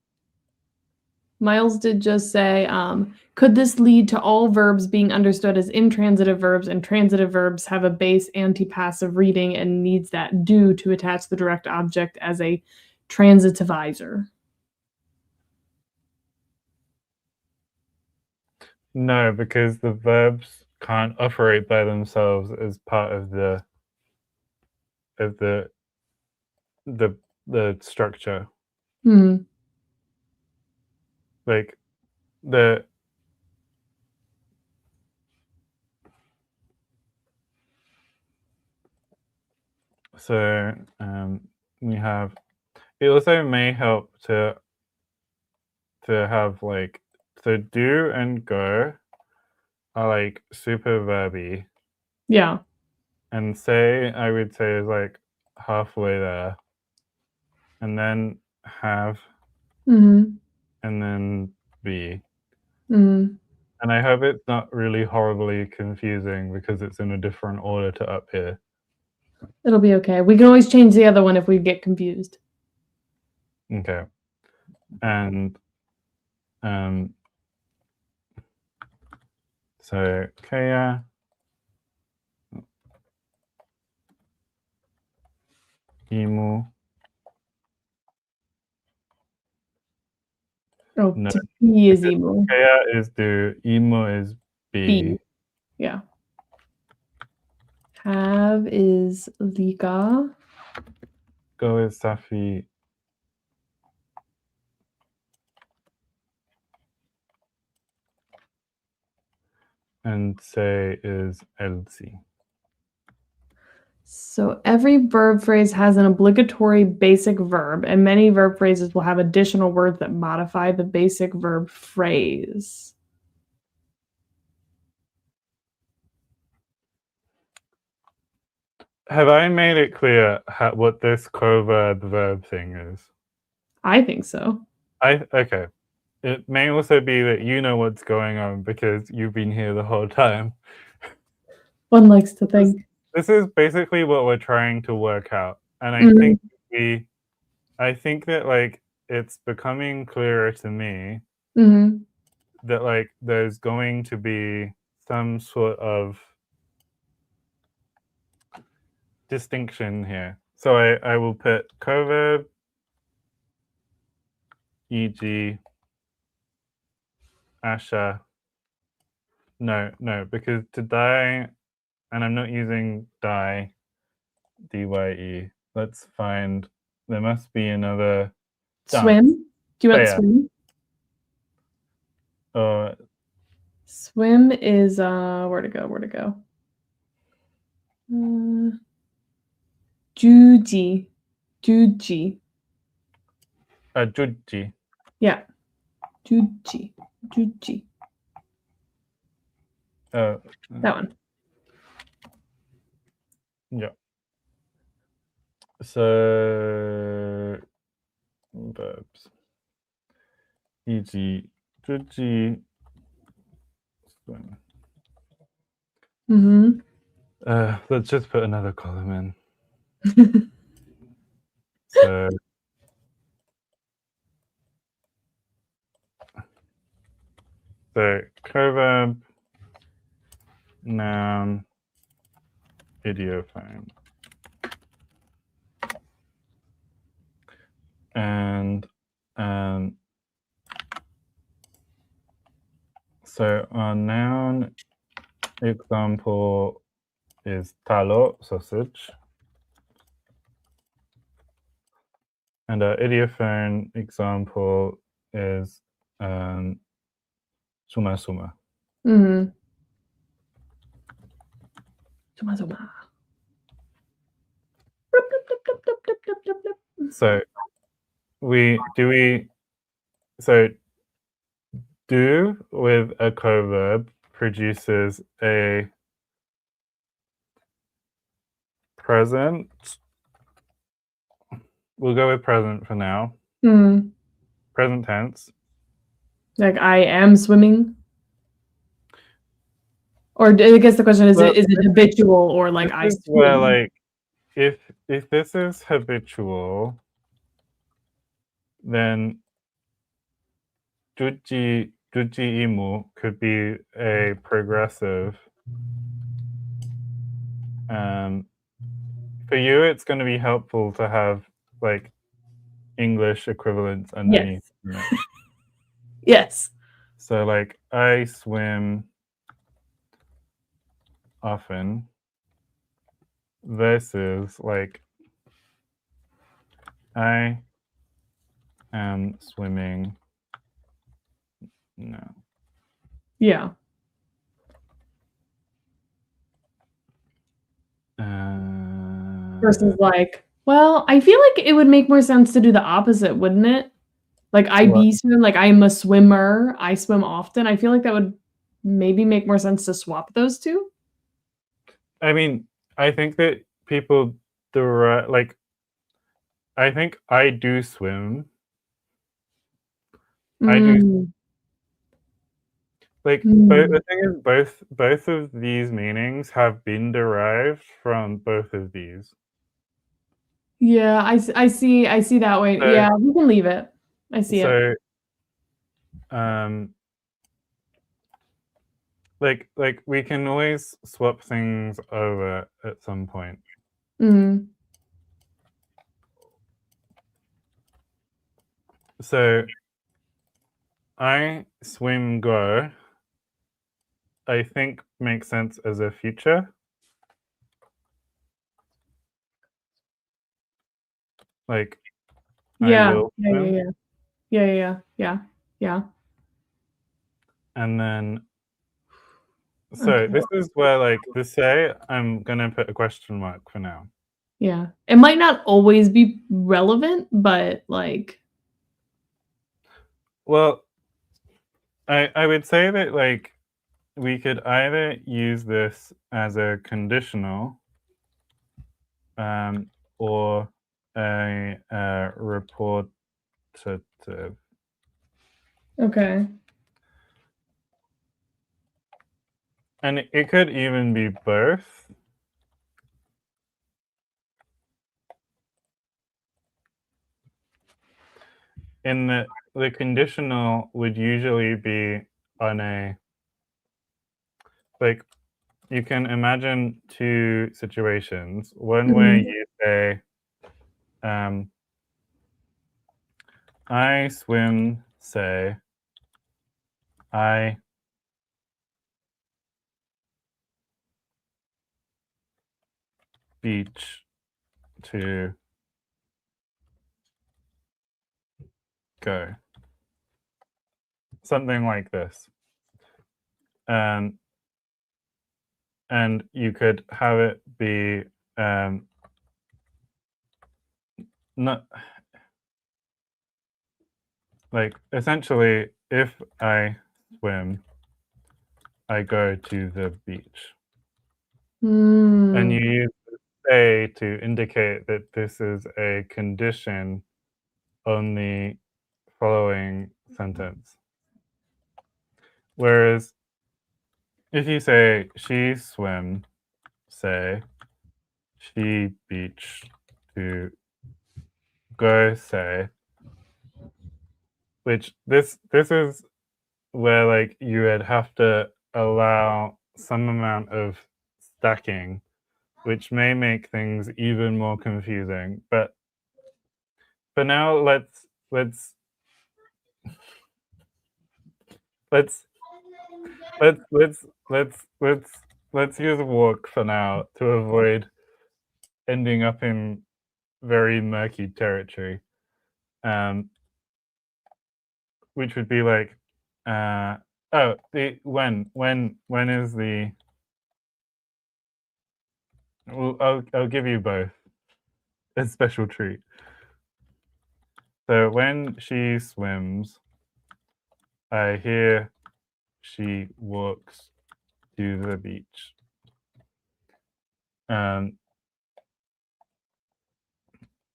Miles did just say, could this lead to all verbs being understood as intransitive verbs, and transitive verbs have a base anti-passive reading and needs that do to attach the direct object as a transitivizer? no, because the verbs can't operate by themselves as part of of the the structure. Mhm. Like the so we have. It also may help to have like, so do and go are like super verby, Yeah. and say, I would say, is like halfway there, and then have, Mhm. and then be. Mhm. And I hope it's not really horribly confusing because it's in a different order to up here. It'll be okay. We can always change the other one if we get confused. Okay. And so kaya, imu. Oh, No, to be is emo. kaya is do, imu is be. B. Yeah. Have is lika. Go is safi. And say is elsi. So every verb phrase has an obligatory basic verb, and many verb phrases will have additional words that modify the basic verb phrase. Have I made it clear what this coverb verb thing is? I think so. Okay. It may also be that you know what's going on because you've been here the whole time. One likes to think. This is basically what we're trying to work out. And I think that like it's becoming clearer to me that like there's going to be some sort of distinction here. So I will put coverb, e.g. Asha. No, because to die, and I'm not using die, dye. Let's find, there must be another dance. Swim? Do you want There. swim? Swim is where to go? Juji. Juji. Juji. Yeah. Juji. Juji. That one. Yeah. So verbs. E.g. Juji. Swim. Let's just put another column in. So coverb, noun, idiophone. And so our noun example is talo, sausage. And our idiophone example is suma suma. Suma suma. So do with a coverb produces a present. We'll go with present for now. Present tense. Like I am swimming. Or I guess the question is, is it habitual or like I swim? Where like if this is habitual, then juji imu could be a progressive. For you, it's going to be helpful to have like English equivalents underneath. Yes. Yes. So like I swim often versus like I am swimming now. Yeah. Versus like, well, I feel like it would make more sense to do the opposite, wouldn't it? Like I What? be swim, like I'm a swimmer, I swim often. I feel like that would maybe make more sense to swap those two. I mean, I think that people like. I think I do swim. I do. Mm. Like, but the Mm. thing is, both of these meanings have been derived from both of these. Yeah, I see that way. So, Yeah, we can leave it. I see it. so, like we can always swap things over at some point. Mm. So, I swim go, I think makes sense as a future. Like, I Yeah. will swim. Yeah. And then, so Okay. this is where, like, the say, I'm gonna put a question mark for now. Yeah. It might not always be relevant, but like Well, I would say that, like, we could either use this as a conditional, or a reportative. okay. And it could even be both. In the conditional would usually be on a, like, you can imagine two situations. One where Mhm. you say, I swim, say, I beach to go. Something like this. And you could have it be not like, essentially, if I swim, I go to the beach. And you Mm. use say to indicate that this is a condition on the following sentence. Whereas if you say she swim, say she beach to go, say, which this is where, like, you would have to allow some amount of stacking, which may make things even more confusing. But for now, let's let's let's let's use walk for now to avoid ending up in very murky territory, which would be like, the when is the, well, I'll give you both a special treat. So when she swims, I hear she walks to the beach.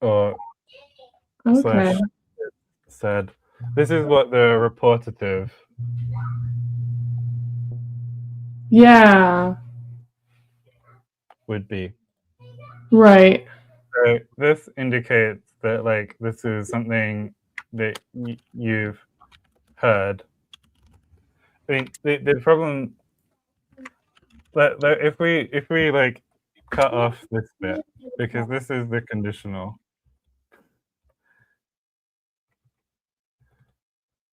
Or Okay. slash said. This is what the reportative Yeah. would be. Right. So this indicates that, like, this is something that you've heard. I mean, the problem that if we like cut off this bit, because this is the conditional.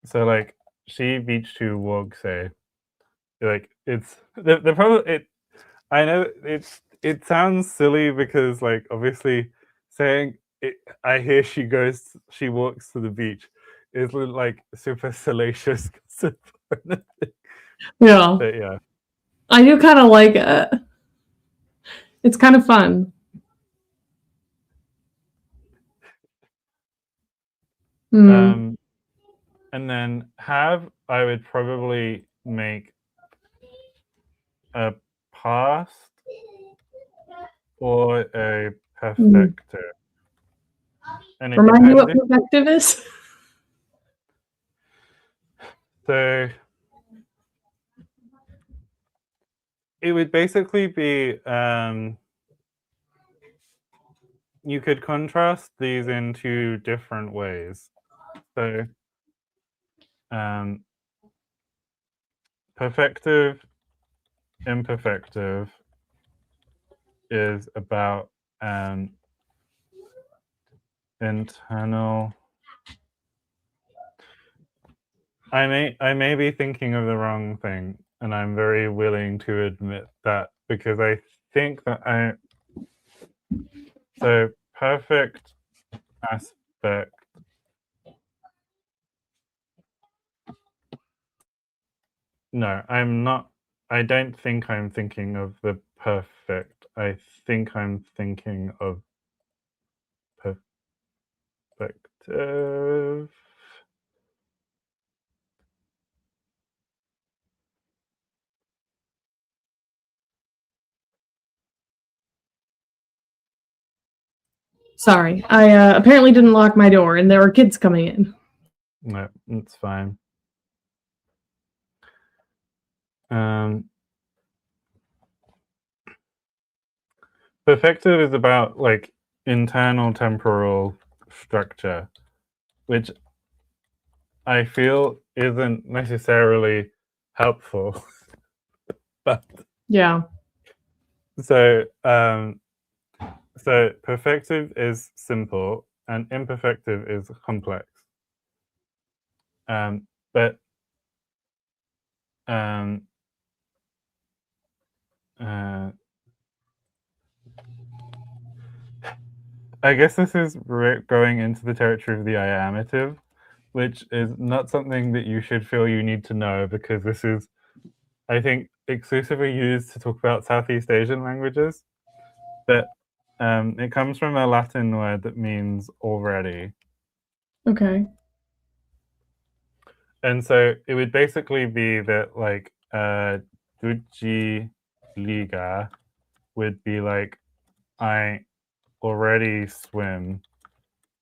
So, like, she beach to walk, say, like, it's the problem. I know it sounds silly because, like, obviously saying it, I hear she walks to the beach. is like super salacious gossip or anything. Yeah. But yeah. I do kind of like it. It's kind of fun. And then have, I would probably make a past or a perfective. And it Remind me what depends. perfective is. So it would basically be you could contrast these in two different ways. So perfective, imperfective is about internal. I may be thinking of the wrong thing, and I'm very willing to admit that, because I think that so perfect aspect. No, I'm not. I don't think I'm thinking of the perfect. I think I'm thinking of perfective. Sorry, I apparently didn't lock my door, and there were kids coming in. No, it's fine. Perfective is about like internal temporal structure, which I feel isn't necessarily helpful. But Yeah. so so perfective is simple and imperfective is complex. But I guess this is going into the territory of the iamative, which is not something that you should feel you need to know, because this is, I think, exclusively used to talk about Southeast Asian languages. But it comes from a Latin word that means already. Okay. And so it would basically be that, like, Duji Liga would be like, I already swim,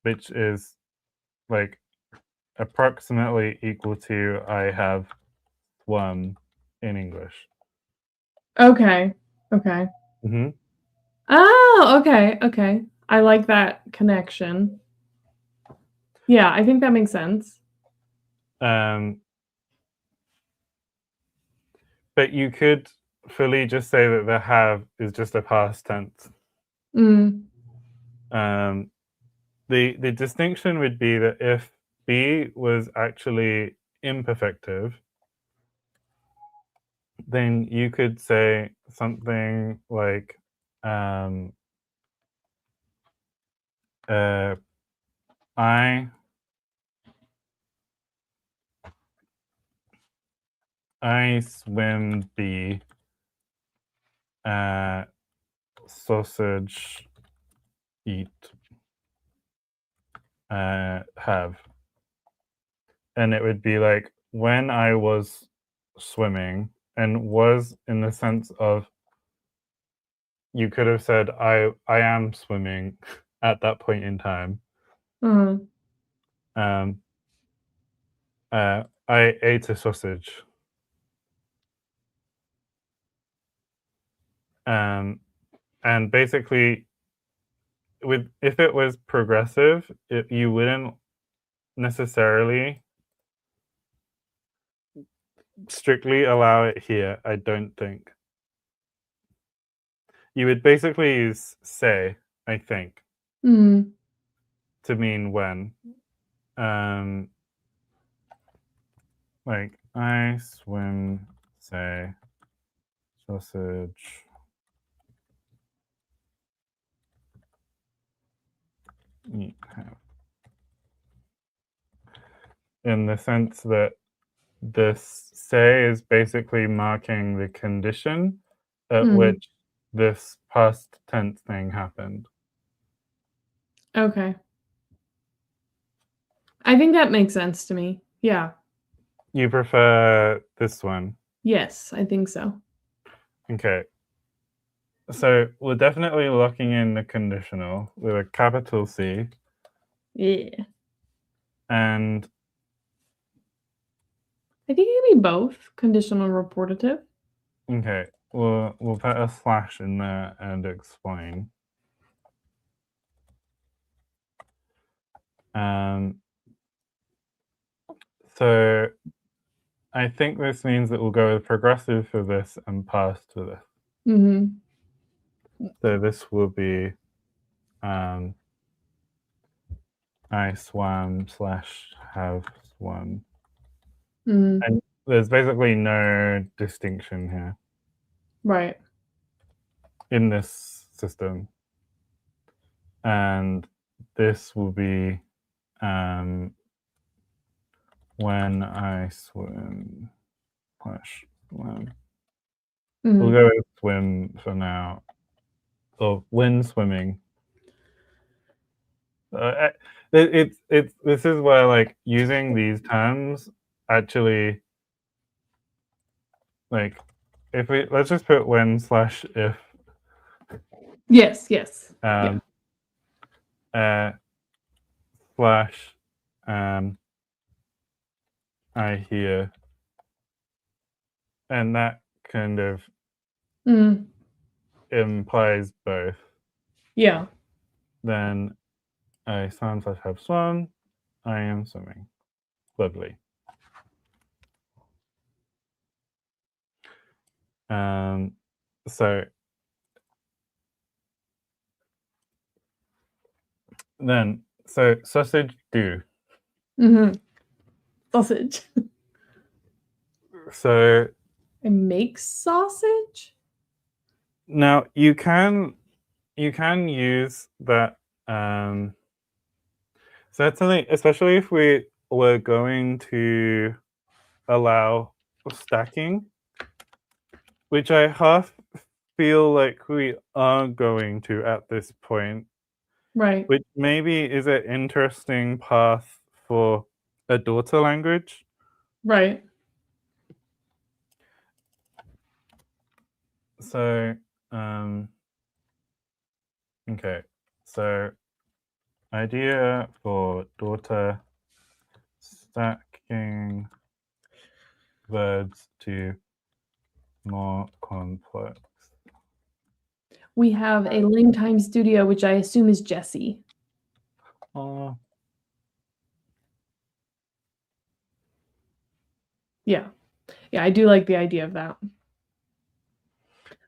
which is like approximately equal to I have swum in English. Okay. Okay. Mm-hmm. Oh, okay. Okay. I like that connection. Yeah, I think that makes sense. But you could fully just say that the have is just a past tense. Mm. The distinction would be that if be was actually imperfective, then you could say something like I swim the sausage eat have. And it would be like, when I was swimming, and was in the sense of, you could have said I am swimming at that point in time. Uh-huh. I ate a sausage. And basically, if it was progressive, you wouldn't necessarily strictly allow it here, I don't think. You would basically use say, I think, Mm. to mean when. Like, I swim, say, sausage, eat, have. in the sense that this say is basically marking the condition at which this past tense thing happened. Okay. I think that makes sense to me. Yeah. You prefer this one? Yes, I think so. Okay. So we're definitely locking in the conditional with a capital C. Yeah. And I think it can be both conditional and reportative. okay, we'll put a slash in there and explain. So I think this means that we'll go with progressive for this and past for this. So this will be I swam / have swum. And there's basically no distinction here. Right. In this system. And this will be when I swim / swim. We'll go with swim for now. Or when swimming. This is where like using these terms actually like if we let's just put when / if. Yes. Slash I hear, and that kind of implies both. Yeah. Then I swam / have swum. I am swimming. Lovely. So then, sausage do. Sausage. So I make sausage? now you can use that certainly, especially if we were going to allow stacking, which I half feel like we are going to at this point. Right. Which maybe is an interesting path for a daughter language. Right. So, okay. So, idea for daughter stacking verbs to more complex. We have a Ling Time Studio, which I assume is Jessie. Yeah. Yeah, I do like the idea of that.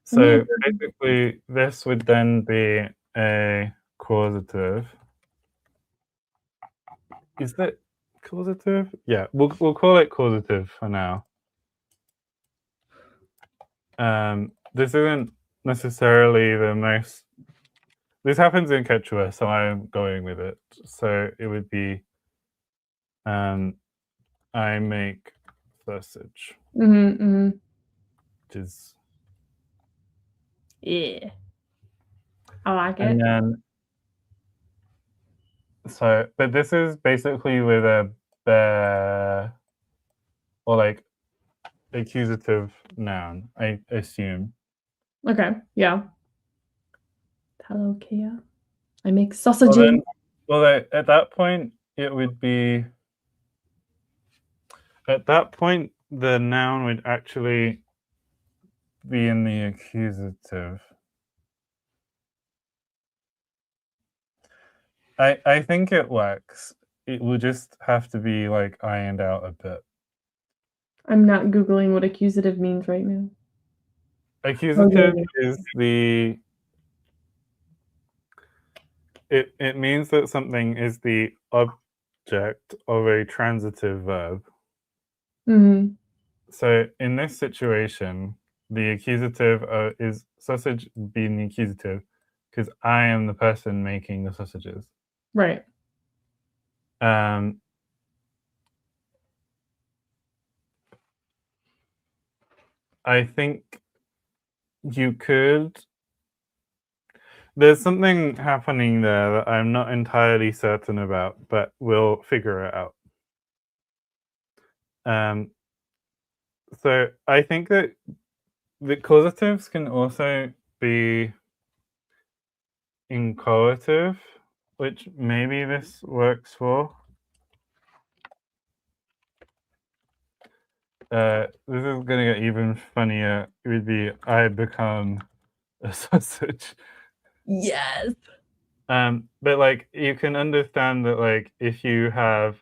So basically, this would then be a causative. Is that causative? Yeah, we'll call it causative for now. This isn't necessarily the most. This happens in Quechua, so I'm going with it. So it would be, I make sausage, which is. Yeah. I like it. And then, but this is basically with a bear or like accusative noun, I assume. Okay. Yeah. Hello, Kia. I make sausages. Well, at that point, it would be. At that point, the noun would actually be in the accusative. I think it works. It will just have to be like ironed out a bit. I'm not Googling what accusative means right now. Accusative is the. It means that something is the object of a transitive verb. So in this situation, the accusative is sausage being the accusative because I am the person making the sausages. Right. I think you could. There's something happening there that I'm not entirely certain about, but we'll figure it out. So I think that the causatives can also be inchoative, which maybe this works for. This is gonna get even funnier. It would be I become a sausage. Yes. But like you can understand that like if you have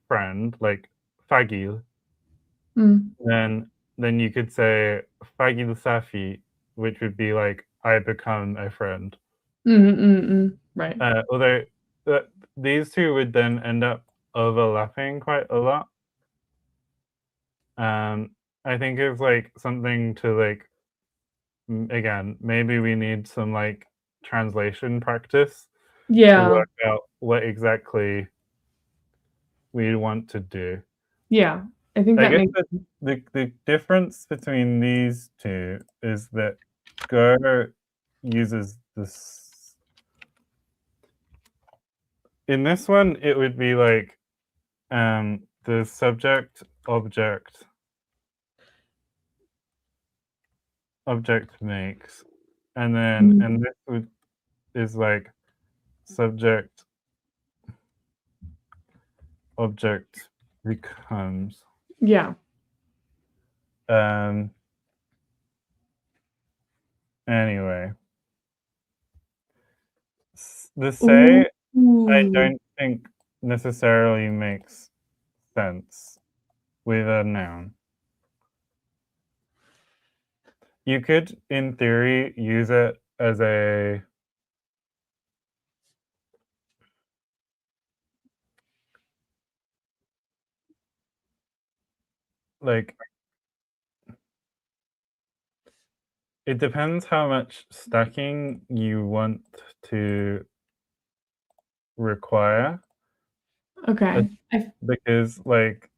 friend like fagil, then you could say fagil safi, which would be like I become a friend. Right. Although these two would then end up overlapping quite a lot. I think it's like something to like again, maybe we need some like translation practice to Yeah. work out what exactly we want to do. Yeah. I think I that guess makes the difference between these two is that Go uses this. In this one, it would be like the subject object makes, and then and this is like subject object becomes. Yeah. Anyway, the say I don't think necessarily makes sense with a noun. You could, in theory, use it as a like it depends how much stacking you want to require. Okay. Because like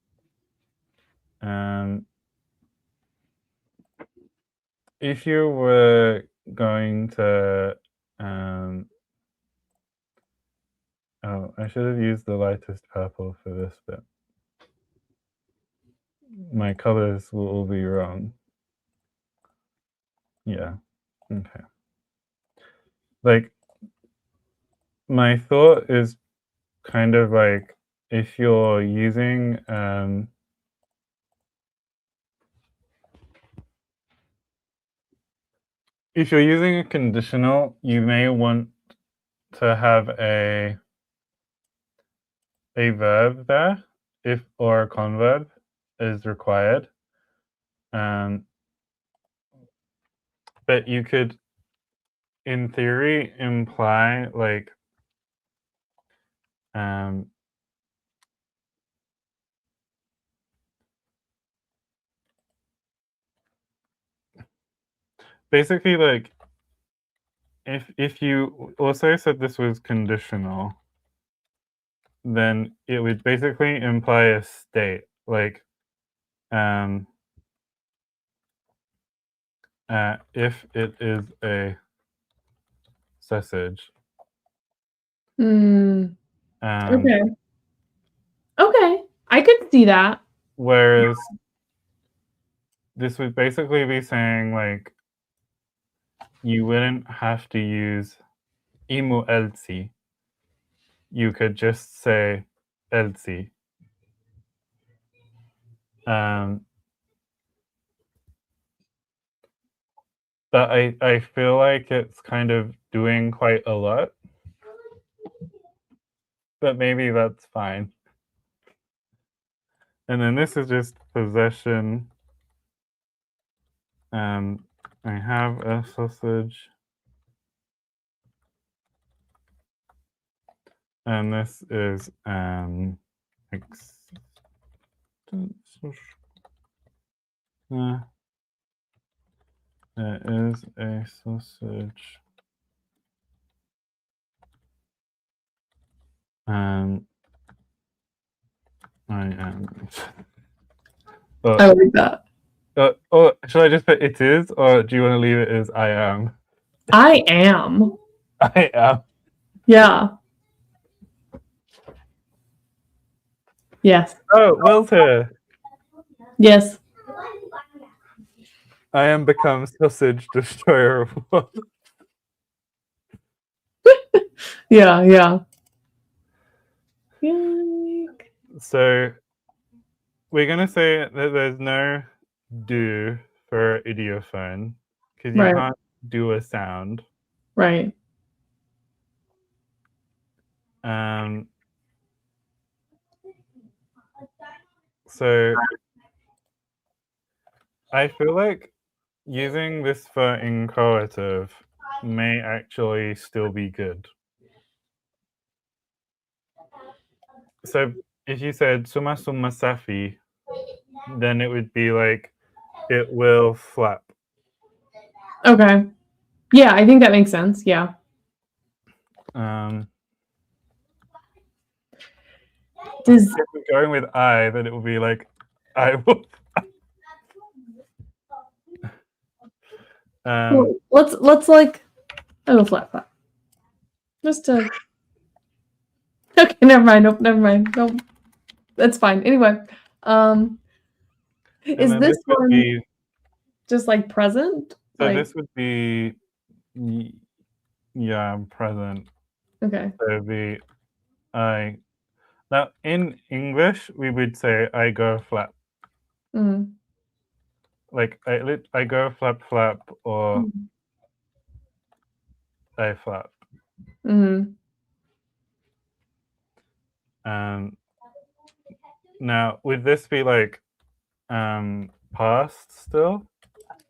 if you were going to oh, I should have used the lightest purple for this bit. My colors will all be wrong. Yeah. Okay. Like my thought is kind of like if you're using a conditional, you may want to have a verb there if or a converb is required. But you could in theory imply like basically like if you also said this was conditional, then it would basically imply a state like if it is a sausage. Okay. Okay. I could see that. Whereas this would basically be saying like you wouldn't have to use imu elsi. You could just say elsi. But I feel like it's kind of doing quite a lot. But maybe that's fine. And then this is just possession. I have a sausage. And this is there is a sausage. I am. I like that. Or should I just put it is, or do you want to leave it as I am? I am. I am. Yeah. Yes. Oh, Will's here. Yes. I am become sausage destroyer of worlds. Yeah, yeah. Yike. So we're gonna say that there's no do for idiophone because you Right, can't do a sound. right. So I feel like using this for inchoative may actually still be good. So if you said suma suma safi, then it would be like it will flap. Okay. Yeah, I think that makes sense. Yeah. Does If we're going with I, then it will be like I will. well, let's like oh flat. Just to okay, never mind. Nope, never mind. Nope. That's fine. Anyway, is then this would one be, just like present? so Like this would be yeah, present. okay. So it'd be I. Now in English we would say I go flap. Mm. Like I go flap flap or Mm. I flap. Mm. Now would this be like past still?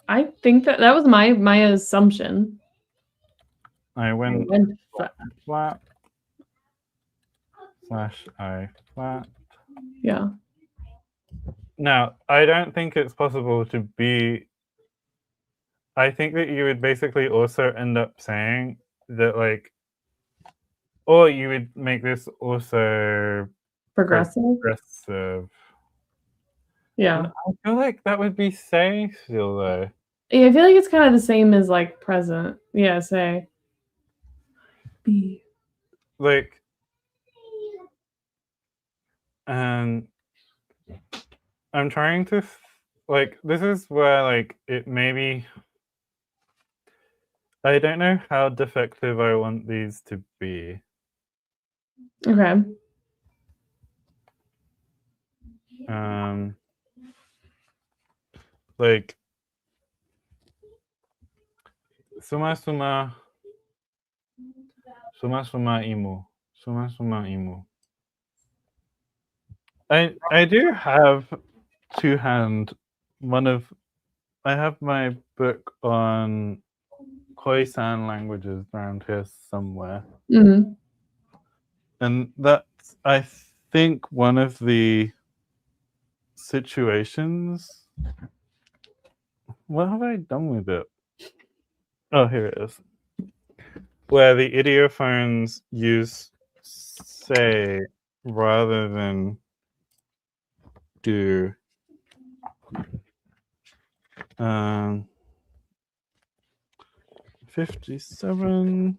I think that was my assumption. I went Flat. flap / I flap. Yeah. Now I don't think it's possible to be. I think that you would basically also end up saying that like, or you would make this also Progressive. progressive. Yeah. And I feel like that would be say still though. Yeah, I feel like it's kind of the same as like present. Yeah, say. Be. Like, I'm trying to like this is where like it maybe. I don't know how defective I want these to be. Okay. Like suma suma imu. I do have to hand one of I have my book on Khoisan languages around here somewhere. Mm-hmm. And that's I think one of the situations. What have I done with it? Oh, here it is. Where the idiophones use say rather than do. 57.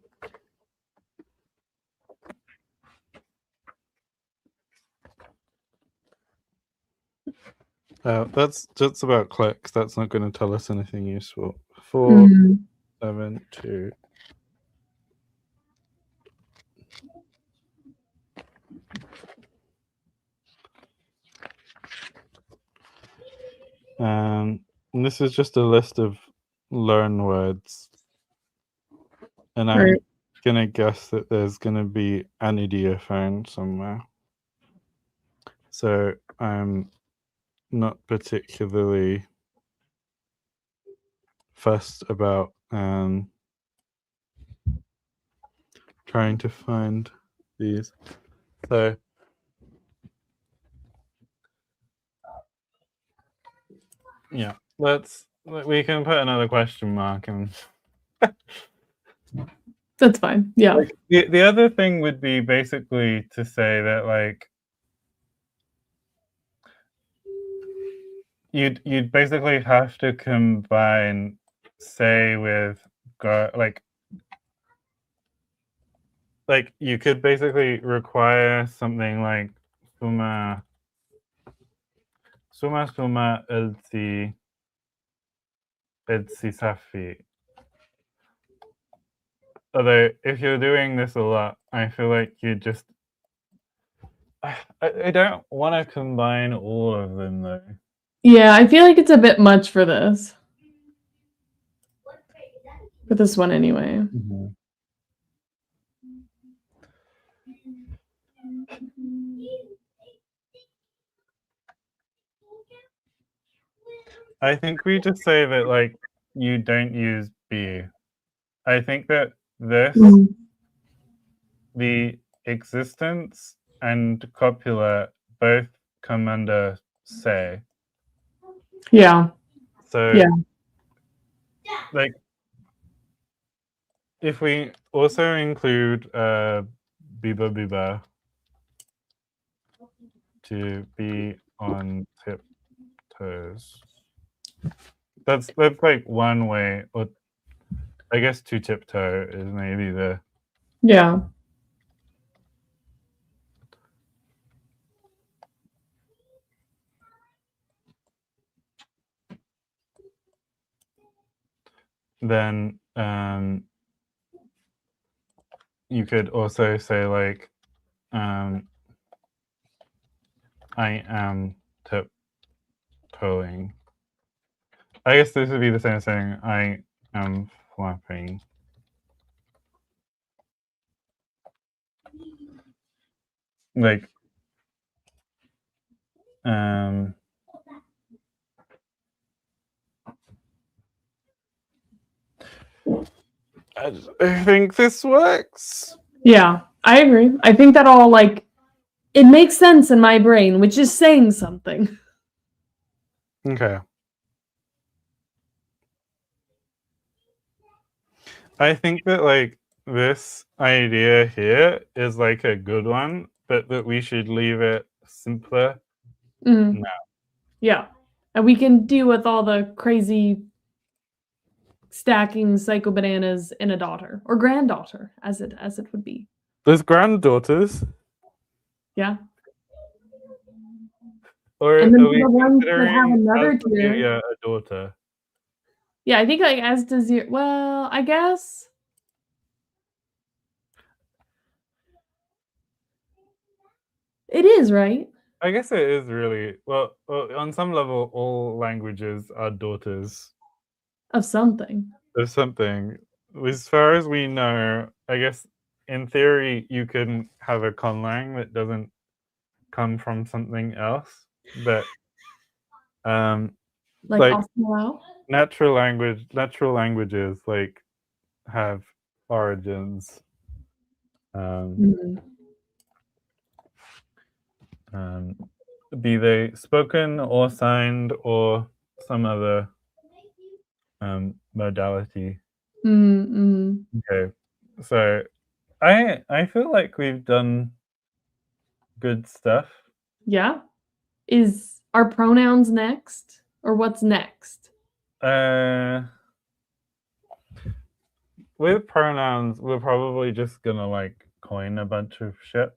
That's about clicks. That's not going to tell us anything useful. 4, 7, 2. And this is just a list of learn words. And I'm going to guess that there's going to be an idiophone somewhere. So I'm not particularly fussed about trying to find these. So yeah, we can put another question mark and That's fine. Yeah. like, the other thing would be basically to say that like you'd basically have to combine say with go, like you could basically require something like suma elsi safi. Although if you're doing this a lot, I feel like you just I don't want to combine all of them though. Yeah, I feel like it's a bit much for this. For this one anyway. Mm-hmm. I think we just say that like you don't use be. I think that this, the existence and copula both come under say. Yeah. So Yeah. like if we also include biba biba to be on tiptoes. That's like one way, or I guess to tiptoe is maybe the Yeah. then you could also say like I am tiptoeing. I guess this would be the same as saying I am flapping. Like I think this works. Yeah, I agree. I think that all like it makes sense in my brain, which is saying something. Okay. I think that like this idea here is like a good one, but that we should leave it simpler. Mm. No. Yeah. And we can deal with all the crazy stacking psycho bananas in a daughter or granddaughter as it would be. There's granddaughters, Yeah. or And then are we the ones that have considering another tier. Azdozirya a daughter? Yeah, I think like Azdozirya. Well, I guess it is, right? I guess it is really well. On some level, all languages are daughters Of something. of something. As far as we know, I guess in theory you can have a conlang that doesn't come from something else, but Like like Osmo. natural languages like have origins. Mm. Be they spoken or signed or some other modality. Mm. Okay, so I feel like we've done good stuff. Yeah. Is our pronouns next? Or what's next? With pronouns, we're probably just gonna like coin a bunch of shit.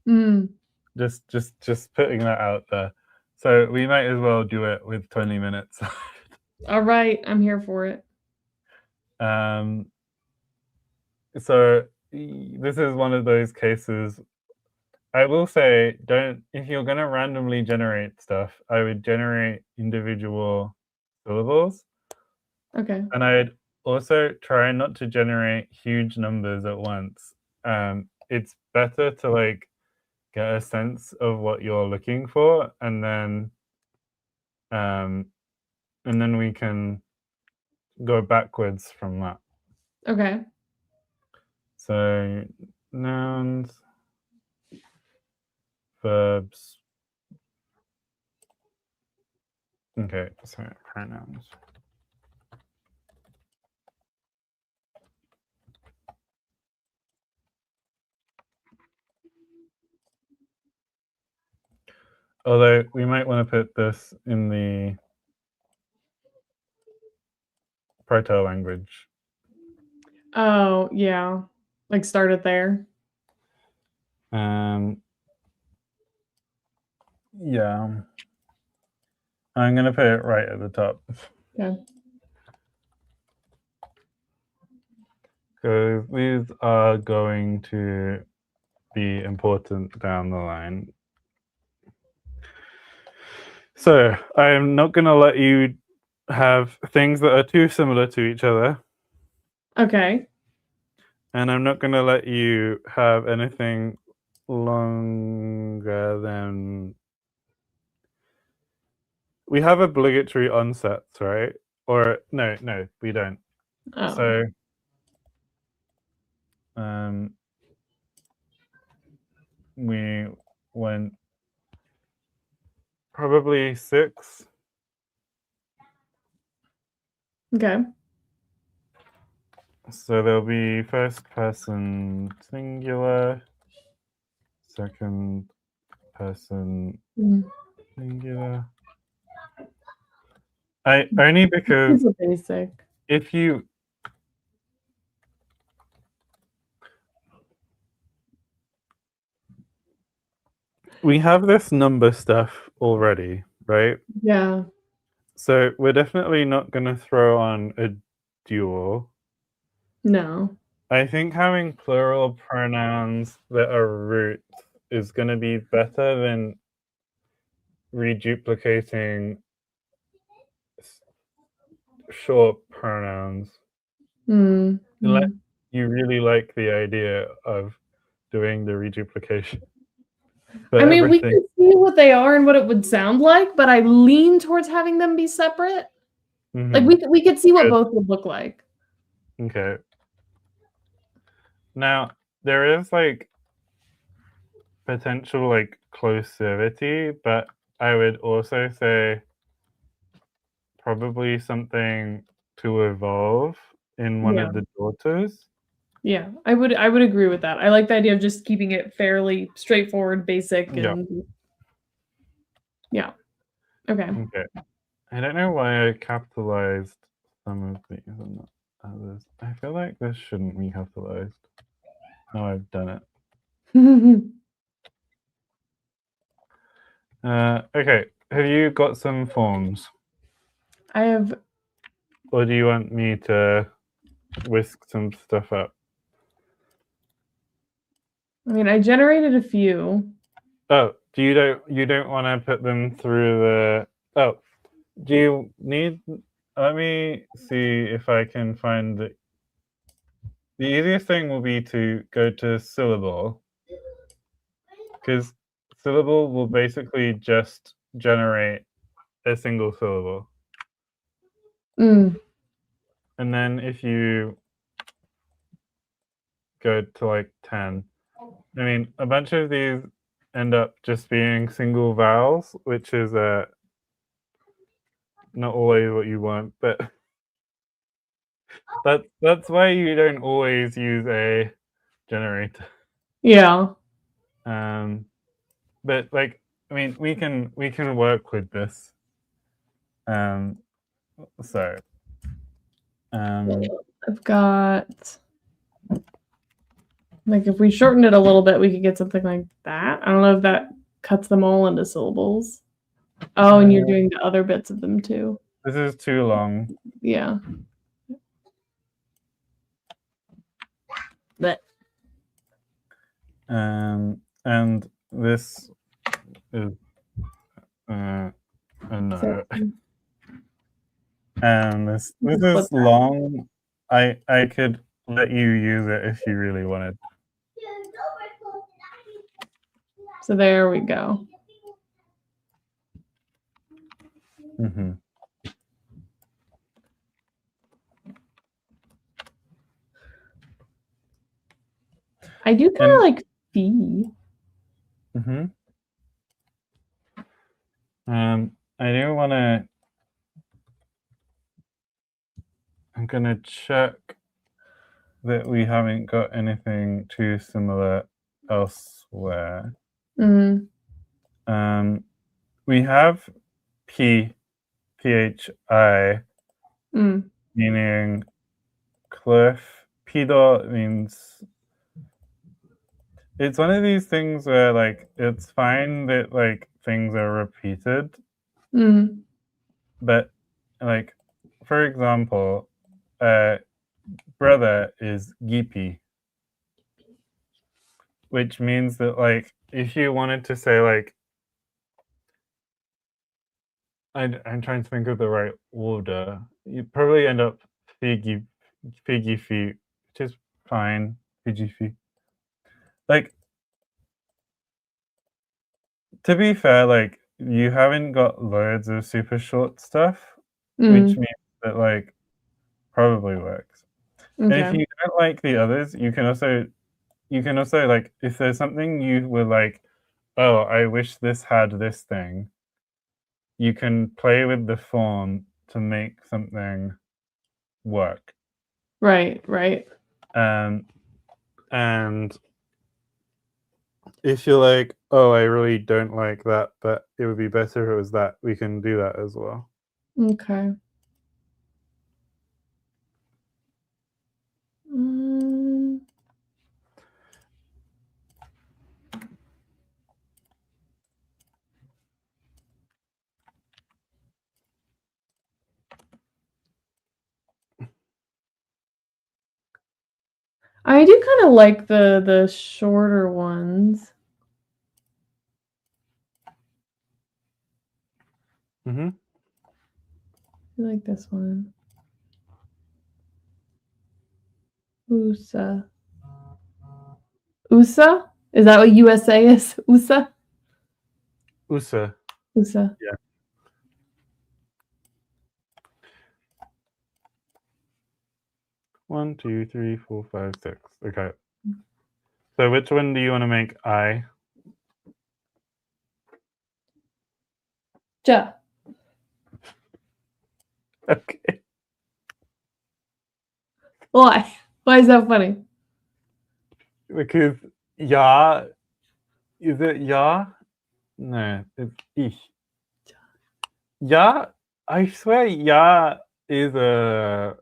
Mm. Just putting that out there. So we might as well do it with 20 minutes. All right, I'm here for it. So this is one of those cases. I will say, if you're gonna randomly generate stuff, I would generate individual syllables. Okay. And I'd also try not to generate huge numbers at once. It's better to like get a sense of what you're looking for, and then we can go backwards from that. Okay. So nouns, verbs. Okay, so pronouns. Although we might want to put this in the proto language. Oh, yeah. Like start it there. Yeah. I'm going to put it right at the top. Okay. Because these are going to be important down the line. So I'm not going to let you have things that are too similar to each other. Okay. And I'm not going to let you have anything longer than... We have obligatory onsets, right? Or no, we don't. Oh. So we went probably 6. Okay. So there'll be first person singular, second person singular. Only because It's basic. if you... We have this number stuff already, right? Yeah. So we're definitely not going to throw on a dual. No. I think having plural pronouns that are roots is going to be better than reduplicating short pronouns. Unless you really like the idea of doing the reduplication. I mean, we can see what they are and what it would sound like, but I lean towards having them be separate. Like we could see what both would look like. Okay. Now there is like potential like closivity, but I would also say probably something to evolve in one of the daughters. Yeah, I would agree with that. I like the idea of just keeping it fairly straightforward, basic, and yeah. Okay. I don't know why I capitalized some of these and not others. I feel like this shouldn't be capitalized. No, I've done it. Okay, have you got some forms? I have. Or do you want me to whisk some stuff up? I mean, I generated a few. Oh, you don't want to put them through the... Oh, do you need... Let me see if I can find the easiest thing will be to go to syllable, because syllable will basically just generate a single syllable. And then if you go to like 10, I mean, a bunch of these end up just being single vowels, which is not always what you want, but that's why you don't always use a generator. Yeah. But like, I mean, we can work with this. So I've got, like, if we shortened it a little bit, we could get something like that. I don't know if that cuts them all into syllables. Oh, and you're doing the other bits of them too. This is too long. Yeah. But and this is no. And this is long. I could let you use it if you really wanted. So there we go. I do kind of like fee. I do want to... I'm going to check that we haven't got anything too similar elsewhere. we have P, PHI, Mm. meaning cliff. Pido means it's one of these things where like it's fine that like things are repeated, Mm. but like for example, brother is Gipi, which means that like if you wanted to say like I'm trying to think of the right order, you probably end up figgy feet, which is fine. Figgy feet. Like to be fair, like you haven't got loads of super short stuff, which Mm. means that like probably works. And if Okay. you don't like the others, you can also like if there's something you were like, oh, I wish this had this thing, you can play with the form to make something work. Right. Right. And if you're like, oh, I really don't like that, but it would be better if it was that, we can do that as well. Okay. Mm. I do kind of like the shorter ones. Mm-hmm. I like this one. USA. USA? Is that what USA is? USA? USA. USA. Yeah. One, two, three, four, five, six. Okay. So which one do you want to make I? Ja. Okay. Why? Why is that funny? Because ja, is it ja? No, it's ich. Ja, I swear ja is a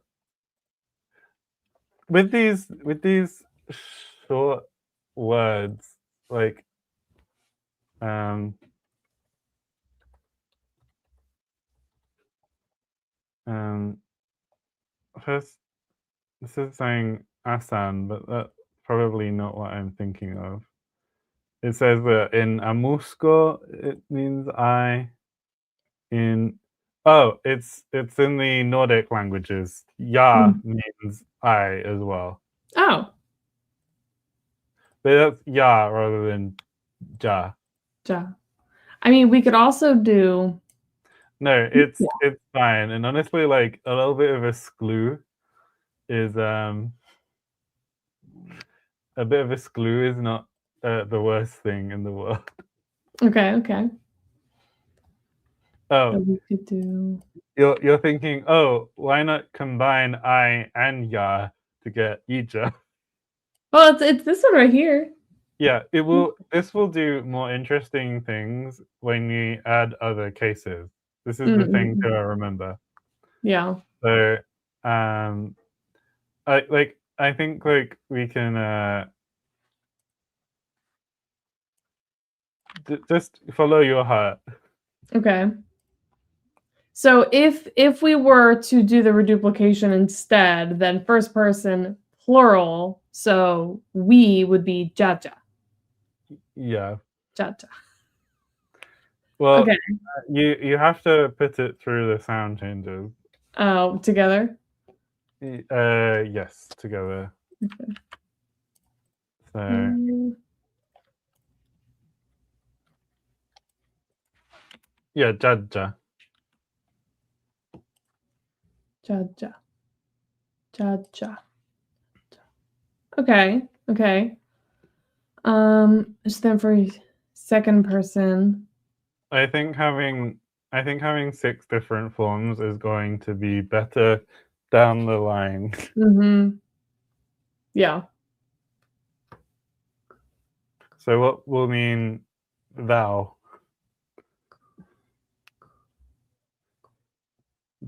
with these short words like um um first this is saying asan, but that's probably not what I'm thinking of. It says that in amusko it means I. In it's in the Nordic languages. Ja Mm. means I as well. Oh, But that's ja rather than ja. ja. I mean, we could also do. No, Yeah. it's fine. And honestly, like a little bit of a sklew is a bit of a sklew is not the worst thing in the world. Okay. Okay. So Oh, we could do. you're thinking, oh, why not combine I and ya to get ija? Well, it's this one right here. Yeah, it will. This will do more interesting things when you add other cases. This is the thing to Mm-mm. remember. Yeah. So, um, I think like we can just follow your heart. Okay. So if we were to do the reduplication instead, then first person plural, so we would be jaja. Yeah. Jaja. Well, Okay. you have to put it through the sound changes. Oh, together. Yes, together. Okay. So yeah, jaja. Jaja. Jaja. Okay. Okay. Just then for second person. I think having 6 different forms is going to be better down the line. Mm-hmm. Yeah. So what will mean thou?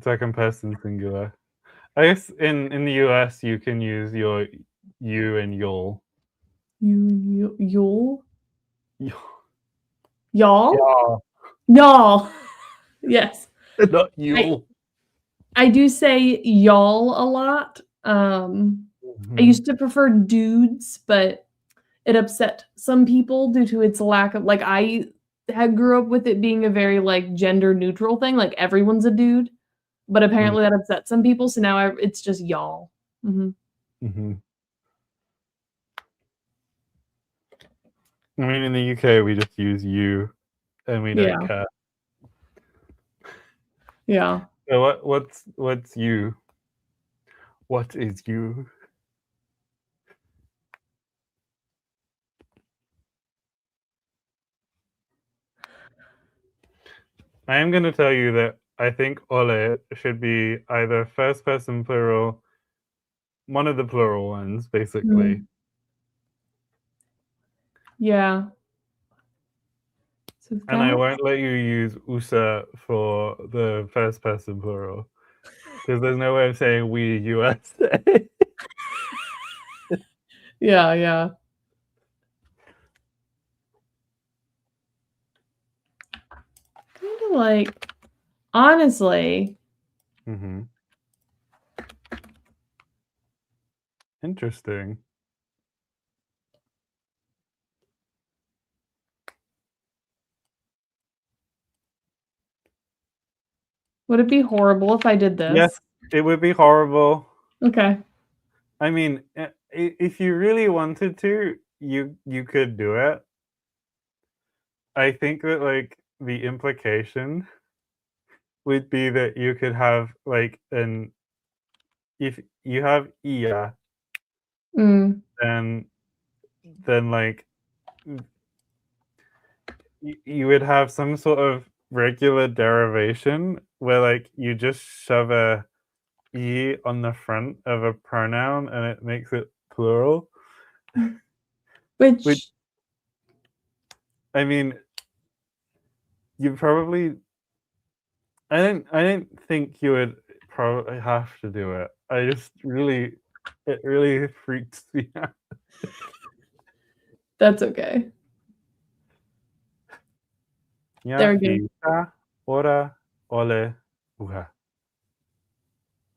second person singular. I guess in the US you can use your you and you'll. Y'all? Yeah. Y'all? Y'all. Yes. Not you'll. I do say y'all a lot. I used to prefer dudes, but it upset some people due to its lack of like I had grew up with it being a very like gender neutral thing, like everyone's a dude, but apparently that upset some people, so now it's just y'all. Mhm. I mean, in the UK we just use you, and we don't Yeah. care. Yeah. So what's you? What is you? I am going to tell you that I think ole should be either first person plural, one of the plural ones, basically. Mm. Yeah. So it's And I kinda won't let you use usa for the first person plural. Because there's no way of saying we USA. Yeah, yeah. Kinda like honestly, Interesting. would it be horrible if I did this? Yes, it would be horrible. Okay. I mean, if you really wanted to, you could do it. I think that like the implication would be that you could have like an if you have ia, Mm. then like you would have some sort of regular derivation where like you just shove a e on the front of a pronoun and it makes it plural. Which Which I mean, you probably I don't think you would probably have to do it. I just really it really freaks me out. that's okay. There Yeah, we go. hita, ora, ole, uha.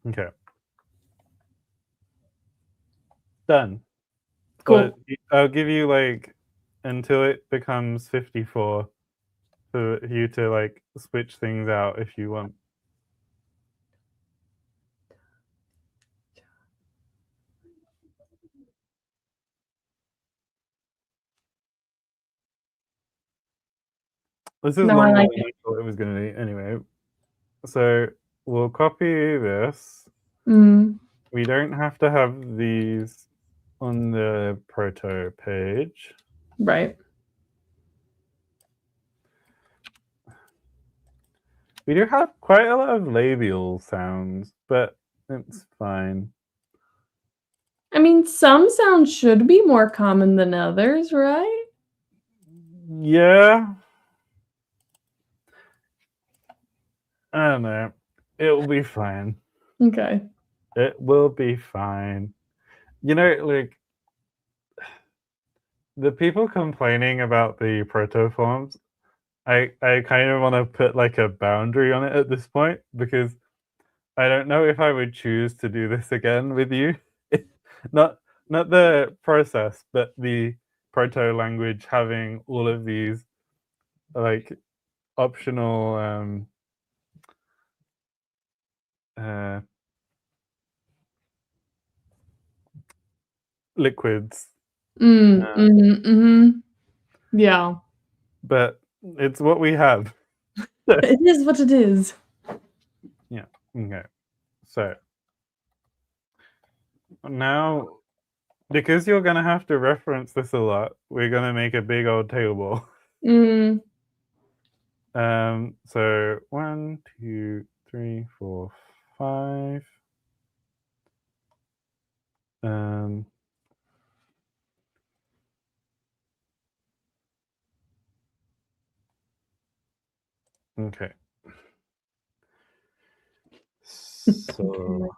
Okay, done. But Cool. I'll give you like until it becomes 54 for you to like switch things out if you want. This is No, I longer like than it. I thought it was going to be anyway. So we'll copy this. Mm. We don't have to have these on the proto page. Right. We do have quite a lot of labial sounds, but it's fine. I mean, some sounds should be more common than others, right? Yeah. I don't know. It'll be fine. Okay. It will be fine. You know, like the people complaining about the proto forms, I kind of want to put like a boundary on it at this point because I don't know if I would choose to do this again with you. not not the process, but the proto language having all of these like optional uh, liquids. Yeah. But it's what we have. It is what it is. Yeah. Okay. So now, because you're gonna have to reference this a lot, we're gonna make a big old table. Mm. So 1, 2, 3, 4, 5. Okay. So,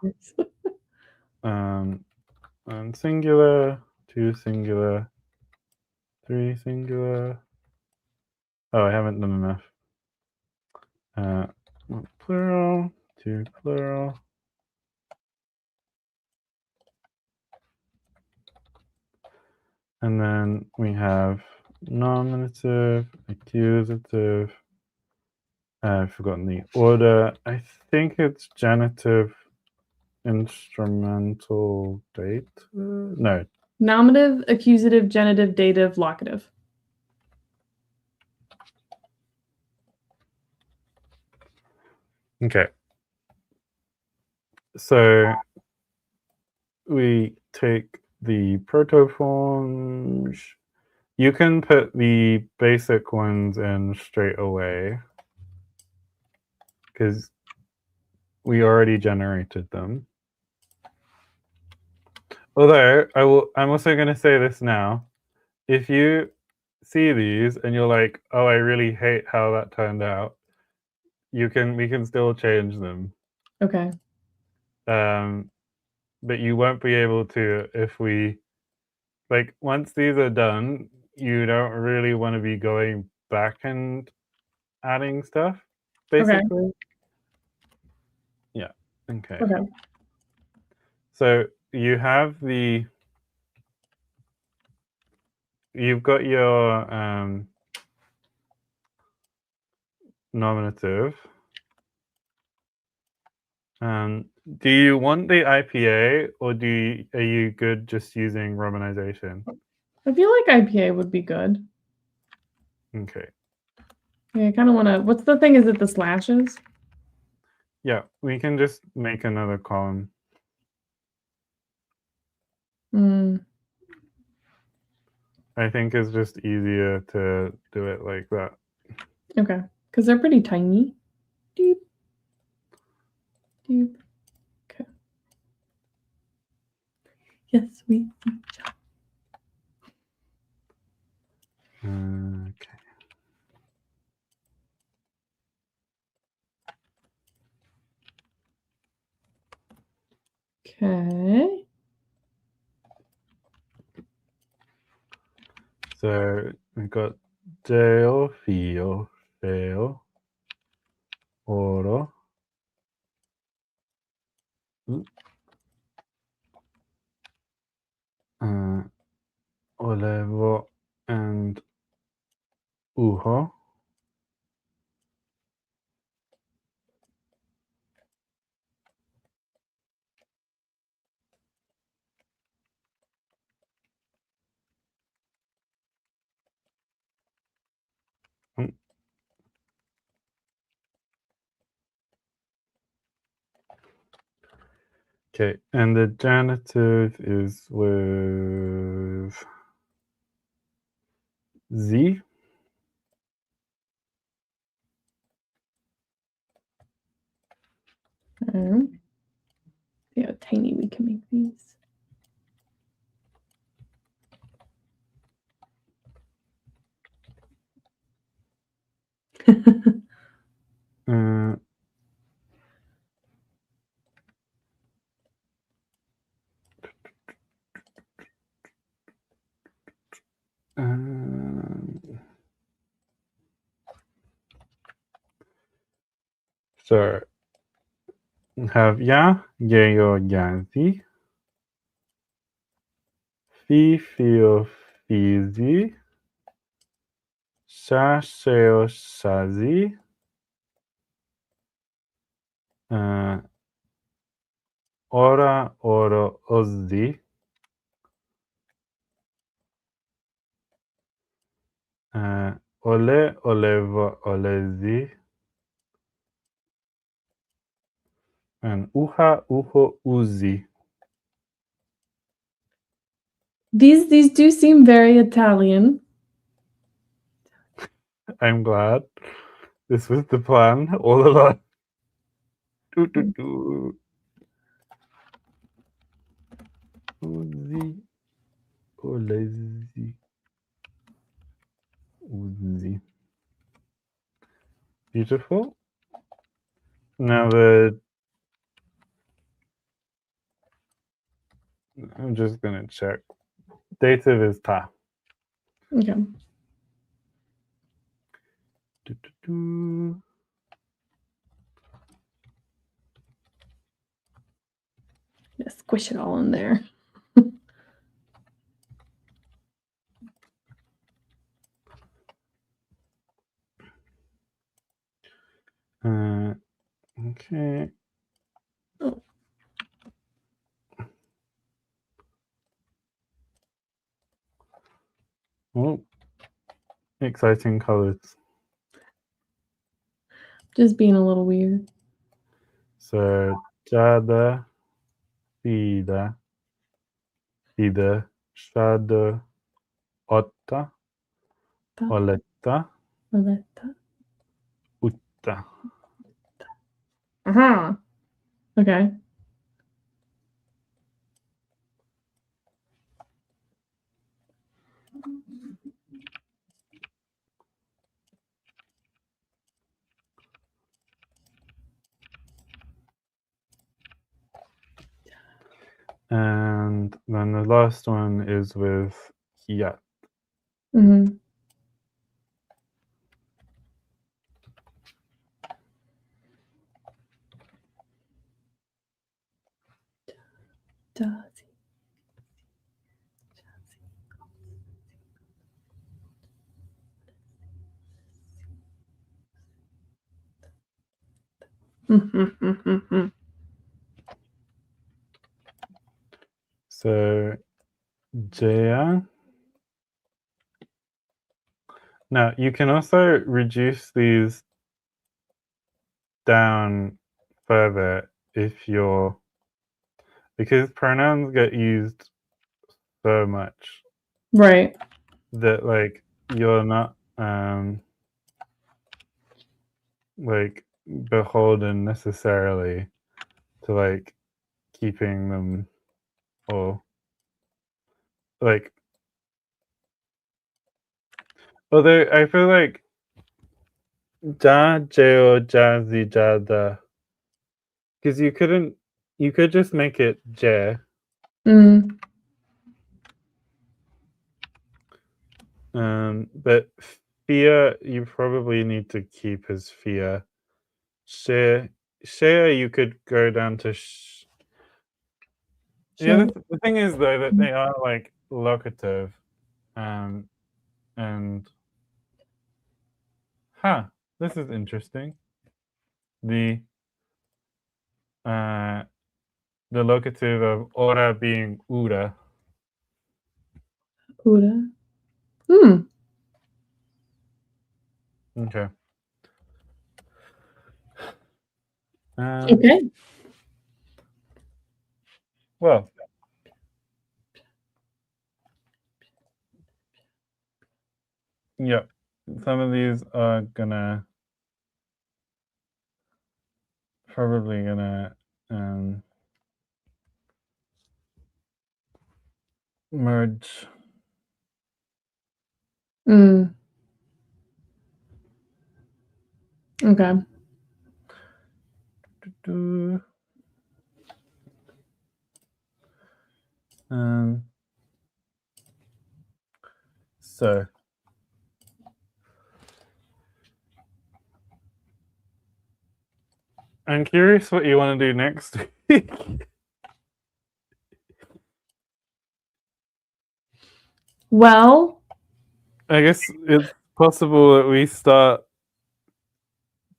and singular, 2 singular, 3 singular. Oh, I haven't done enough. 1 plural, 2 plural. And then we have nominative, accusative. I've forgotten the order. I think it's genitive, instrumental, date. No. Nominative, accusative, genitive, dative, locative. Okay. So we take the protoforms. You can put the basic ones in straight away because we already generated them. Although I'm also going to say this now. If you see these and you're like, "Oh, I really hate how that turned out," we can still change them. Okay. But you won't be able to if we once these are done, you don't really want to be going back and adding stuff, basically. Okay. Yeah. Okay. Okay. So you've got your nominative. Do you want the IPA or are you good just using romanization? I feel like IPA would be good. Okay. Yeah, I kind of want to. What's the thing? Is it the slashes? Yeah, we can just make another column. I think it's just easier to do it like that. Okay, because they're pretty tiny. Deep. Deep. Okay. Yes, we. Okay. Okay. So we've got Dale, Feel, Fail, Oro. Olevo and Uho. Okay, and the genitive is with Z. See how tiny we can make these. So have ya, yayo, yazi. Fi, fio, fizi. Sha, sheo, shazi. Ora, oro, ozzi. Ole, olevo, olezi. And uha, uho, uzi. These do seem very Italian. I'm glad. This was the plan all along. Uzi, olezi, uzi. Beautiful. Now the I'm just gonna check. Dative is ta. Okay. Just squish it all in there. Okay. Oh, exciting colors. Just being a little weird. So, jada, fida, fida, shada, otta, Ta, oletta, oletta. utta. Uh-huh. Okay. And then the last one is with hiat. Mm-hmm. So, jaya. Now, you can also reduce these down further if you're, because pronouns get used so much Right. that like you're not like beholden necessarily to like keeping them, or like, although I feel like ja, jeo, jazzy, jada, because you could just make it je. Mm. But fear you probably need to keep as fear. Share you could go down to yeah. The thing is though that they are like locative, and this is interesting. The locative of ora being ura. Ura. Hmm. Okay. Okay. Well, yeah. Some of these are probably gonna merge. Mm. Okay. So I'm curious what you want to do next week. Well, I guess it's possible that we start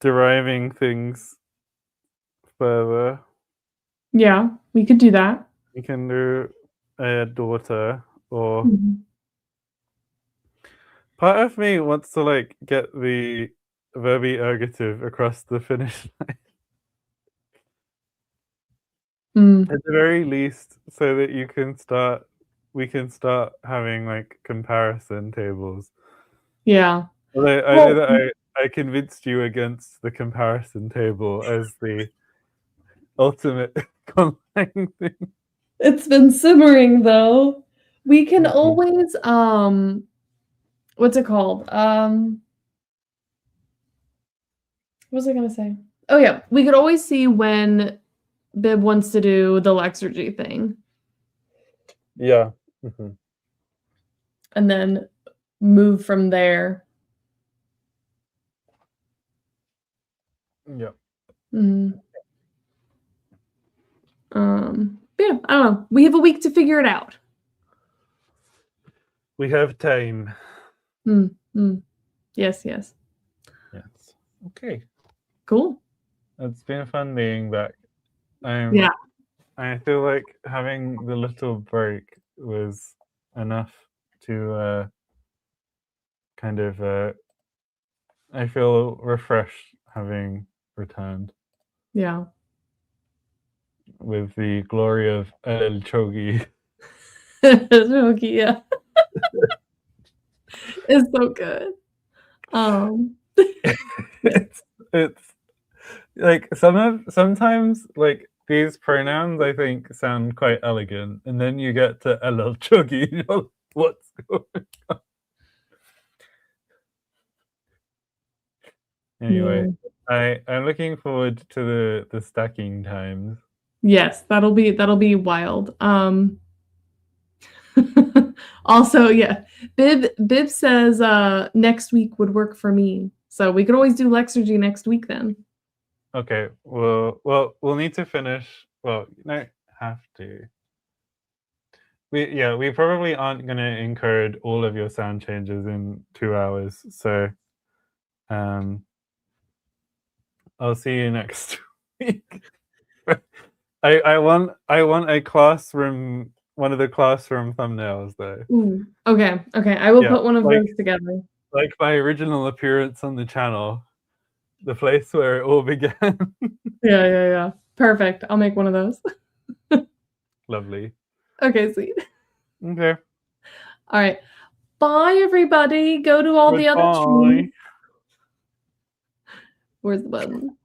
deriving things further. yeah, we could do that. We can do a daughter, or part of me wants to like get the verbi ergative across the finish line. Mm. At the very least, so that we can start having like comparison tables. Yeah. Although I know Well, that I convinced you against the comparison table as the ultimate Conlanging thing. it's been simmering though. We can Mhm. always what's it called? What was I gonna say? Oh yeah, we could always see when Bib wants to do the Lexergy thing. Yeah. Mm-hmm. And then move from there. Yeah. Mm. Yeah, I don't know. We have a week to figure it out. We have time. Yes, yes. Yes. Okay. Cool. It's been fun being back. Yeah. I feel like having the little break was enough to kind of I feel refreshed having returned Yeah. with the glory of El Chogi. Okay, yeah. It's so good. It's like sometimes like these pronouns I think sound quite elegant, and then you get to El Chogi. What's going on? Anyway, I'm looking forward to the stacking times. Yes, that'll be wild. Also, yeah, Bib says next week would work for me. So we could always do Lexergy next week then. Okay, we'll need to finish. Well, you don't have to. We probably aren't going to encode all of your sound changes in 2 hours. So, I'll see you next week. I want a classroom, one of the classroom thumbnails though. Ooh, okay. I will Yeah, put one of like those together. like my original appearance on the channel, the place where it all began. Yeah. Perfect. I'll make one of those. Lovely. Okay, sweet. Okay. All right. Bye, everybody. Go to all the other Goodbye. streams. Where's the button?